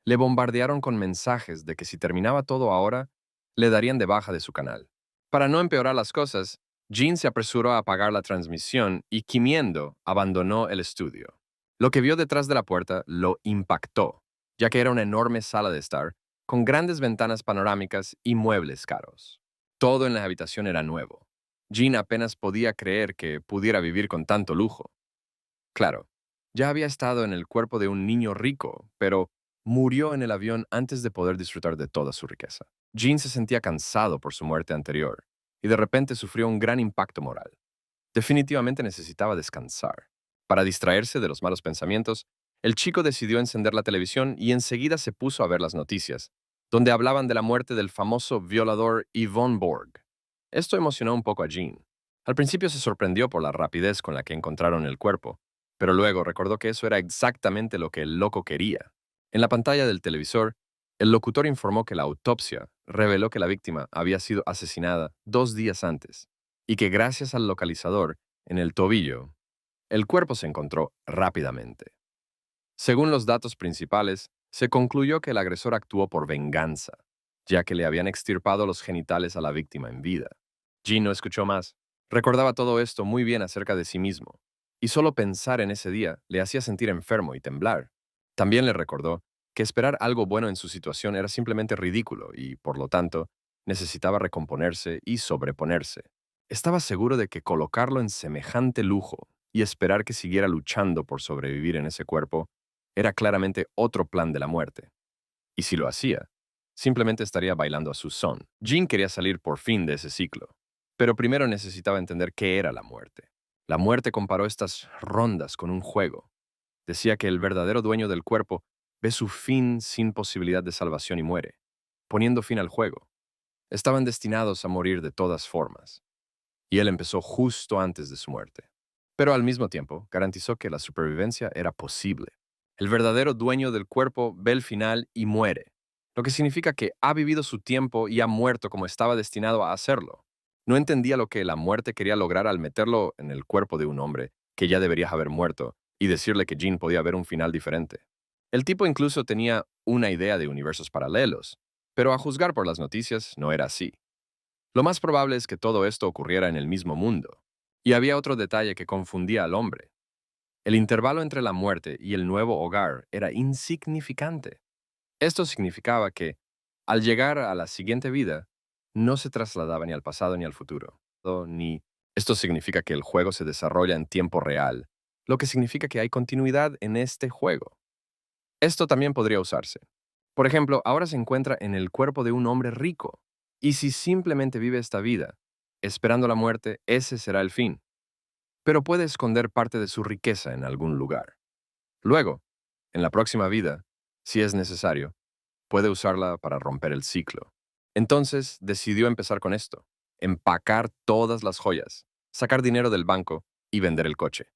A: le bombardearon con mensajes de que si terminaba todo ahora, le darían de baja de su canal. Para no empeorar las cosas, Jean se apresuró a apagar la transmisión y, gimiendo, abandonó el estudio. Lo que vio detrás de la puerta lo impactó, ya que era una enorme sala de estar, con grandes ventanas panorámicas y muebles caros. Todo en la habitación era nuevo. Jean apenas podía creer que pudiera vivir con tanto lujo. Claro, ya había estado en el cuerpo de un niño rico, pero murió en el avión antes de poder disfrutar de toda su riqueza. Jean se sentía cansado por su muerte anterior y de repente sufrió un gran impacto moral. Definitivamente necesitaba descansar. Para distraerse de los malos pensamientos, el chico decidió encender la televisión y enseguida se puso a ver las noticias, donde hablaban de la muerte del famoso violador Yvonne Borg. Esto emocionó un poco a Jean. Al principio se sorprendió por la rapidez con la que encontraron el cuerpo, pero luego recordó que eso era exactamente lo que el loco quería. En la pantalla del televisor, el locutor informó que la autopsia reveló que la víctima había sido asesinada 2 días antes y que gracias al localizador en el tobillo, el cuerpo se encontró rápidamente. Según los datos principales, se concluyó que el agresor actuó por venganza, ya que le habían extirpado los genitales a la víctima en vida. Jean no escuchó más. Recordaba todo esto muy bien acerca de sí mismo, y solo pensar en ese día le hacía sentir enfermo y temblar. También le recordó que esperar algo bueno en su situación era simplemente ridículo y, por lo tanto, necesitaba recomponerse y sobreponerse. Estaba seguro de que colocarlo en semejante lujo y esperar que siguiera luchando por sobrevivir en ese cuerpo era claramente otro plan de la muerte. Y si lo hacía, simplemente estaría bailando a su son. Jean quería salir por fin de ese ciclo, pero primero necesitaba entender qué era la muerte. La muerte comparó estas rondas con un juego. Decía que el verdadero dueño del cuerpo ve su fin sin posibilidad de salvación y muere, poniendo fin al juego. Estaban destinados a morir de todas formas, y él empezó justo antes de su muerte. Pero al mismo tiempo, garantizó que la supervivencia era posible. El verdadero dueño del cuerpo ve el final y muere, lo que significa que ha vivido su tiempo y ha muerto como estaba destinado a hacerlo. No entendía lo que la muerte quería lograr al meterlo en el cuerpo de un hombre que ya debería haber muerto y decirle que Jean podía ver un final diferente. El tipo incluso tenía una idea de universos paralelos, pero a juzgar por las noticias no era así. Lo más probable es que todo esto ocurriera en el mismo mundo. Y había otro detalle que confundía al hombre. El intervalo entre la muerte y el nuevo hogar era insignificante. Esto significaba que, al llegar a la siguiente vida, no se trasladaba ni al pasado ni al futuro. Ni esto significa que el juego se desarrolla en tiempo real, lo que significa que hay continuidad en este juego. Esto también podría usarse. Por ejemplo, ahora se encuentra en el cuerpo de un hombre rico. Y si simplemente vive esta vida, esperando la muerte, ese será el fin. Pero puede esconder parte de su riqueza en algún lugar. Luego, en la próxima vida, si es necesario, puede usarla para romper el ciclo. Entonces decidió empezar con esto: empacar todas las joyas, sacar dinero del banco y vender el coche.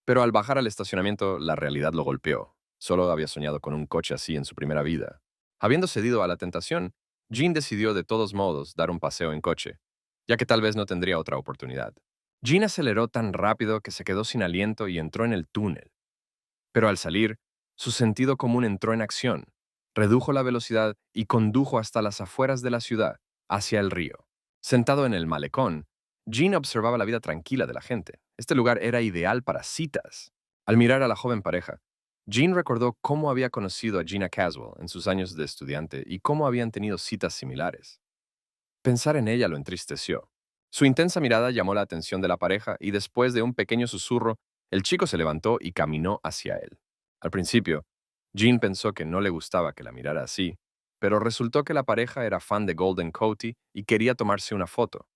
A: Pero al bajar al estacionamiento, la realidad lo golpeó. Solo había soñado con un coche así en su primera vida. Habiendo cedido a la tentación, Jean decidió de todos modos dar un paseo en coche, ya que tal vez no tendría otra oportunidad. Jean aceleró tan rápido que se quedó sin aliento y entró en el túnel. Pero al salir, su sentido común entró en acción. Redujo la velocidad y condujo hasta las afueras de la ciudad, hacia el río. Sentado en el malecón, Jean observaba la vida tranquila de la gente. Este lugar era ideal para citas. Al mirar a la joven pareja, Jean recordó cómo había conocido a Gina Caswell en sus años de estudiante y cómo habían tenido citas similares. Pensar en ella lo entristeció. Su intensa mirada llamó la atención de la pareja y después de un pequeño susurro, el chico se levantó y caminó hacia él. Al principio, Jean pensó que no le gustaba que la mirara así, pero resultó que la pareja era fan de Golden Coyote y quería tomarse una foto.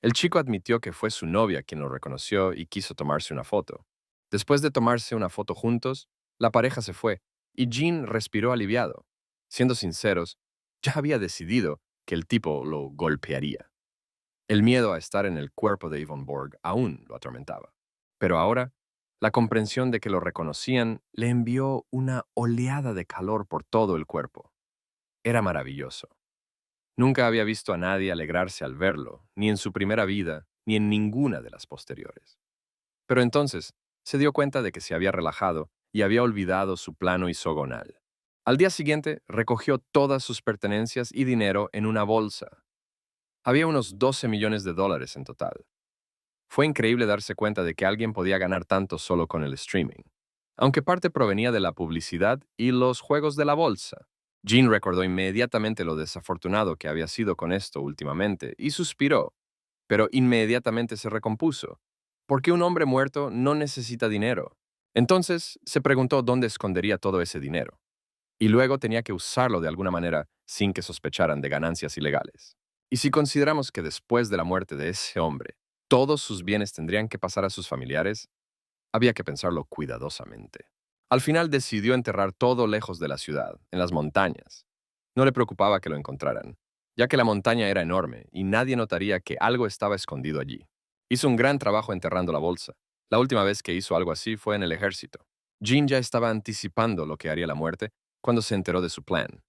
A: El chico admitió que fue su novia quien lo reconoció y quiso tomarse una foto. Después de tomarse una foto juntos, la pareja se fue y Jean respiró aliviado. Siendo sinceros, ya había decidido que el tipo lo golpearía. El miedo a estar en el cuerpo de Yvonne Borg aún lo atormentaba. Pero ahora, la comprensión de que lo reconocían le envió una oleada de calor por todo el cuerpo. Era maravilloso. Nunca había visto a nadie alegrarse al verlo, ni en su primera vida, ni en ninguna de las posteriores. Pero entonces se dio cuenta de que se había relajado y había olvidado su plano isogonal. Al día siguiente, recogió todas sus pertenencias y dinero en una bolsa. Había unos 12 millones de dólares en total. Fue increíble darse cuenta de que alguien podía ganar tanto solo con el streaming, aunque parte provenía de la publicidad y los juegos de la bolsa. Jean recordó inmediatamente lo desafortunado que había sido con esto últimamente y suspiró, pero inmediatamente se recompuso, porque un hombre muerto no necesita dinero. Entonces se preguntó dónde escondería todo ese dinero, y luego tenía que usarlo de alguna manera sin que sospecharan de ganancias ilegales. Y si consideramos que después de la muerte de ese hombre, todos sus bienes tendrían que pasar a sus familiares, había que pensarlo cuidadosamente. Al final decidió enterrar todo lejos de la ciudad, en las montañas. No le preocupaba que lo encontraran, ya que la montaña era enorme y nadie notaría que algo estaba escondido allí. Hizo un gran trabajo enterrando la bolsa. La última vez que hizo algo así fue en el ejército. Jean ya estaba anticipando lo que haría la muerte cuando se enteró de su plan.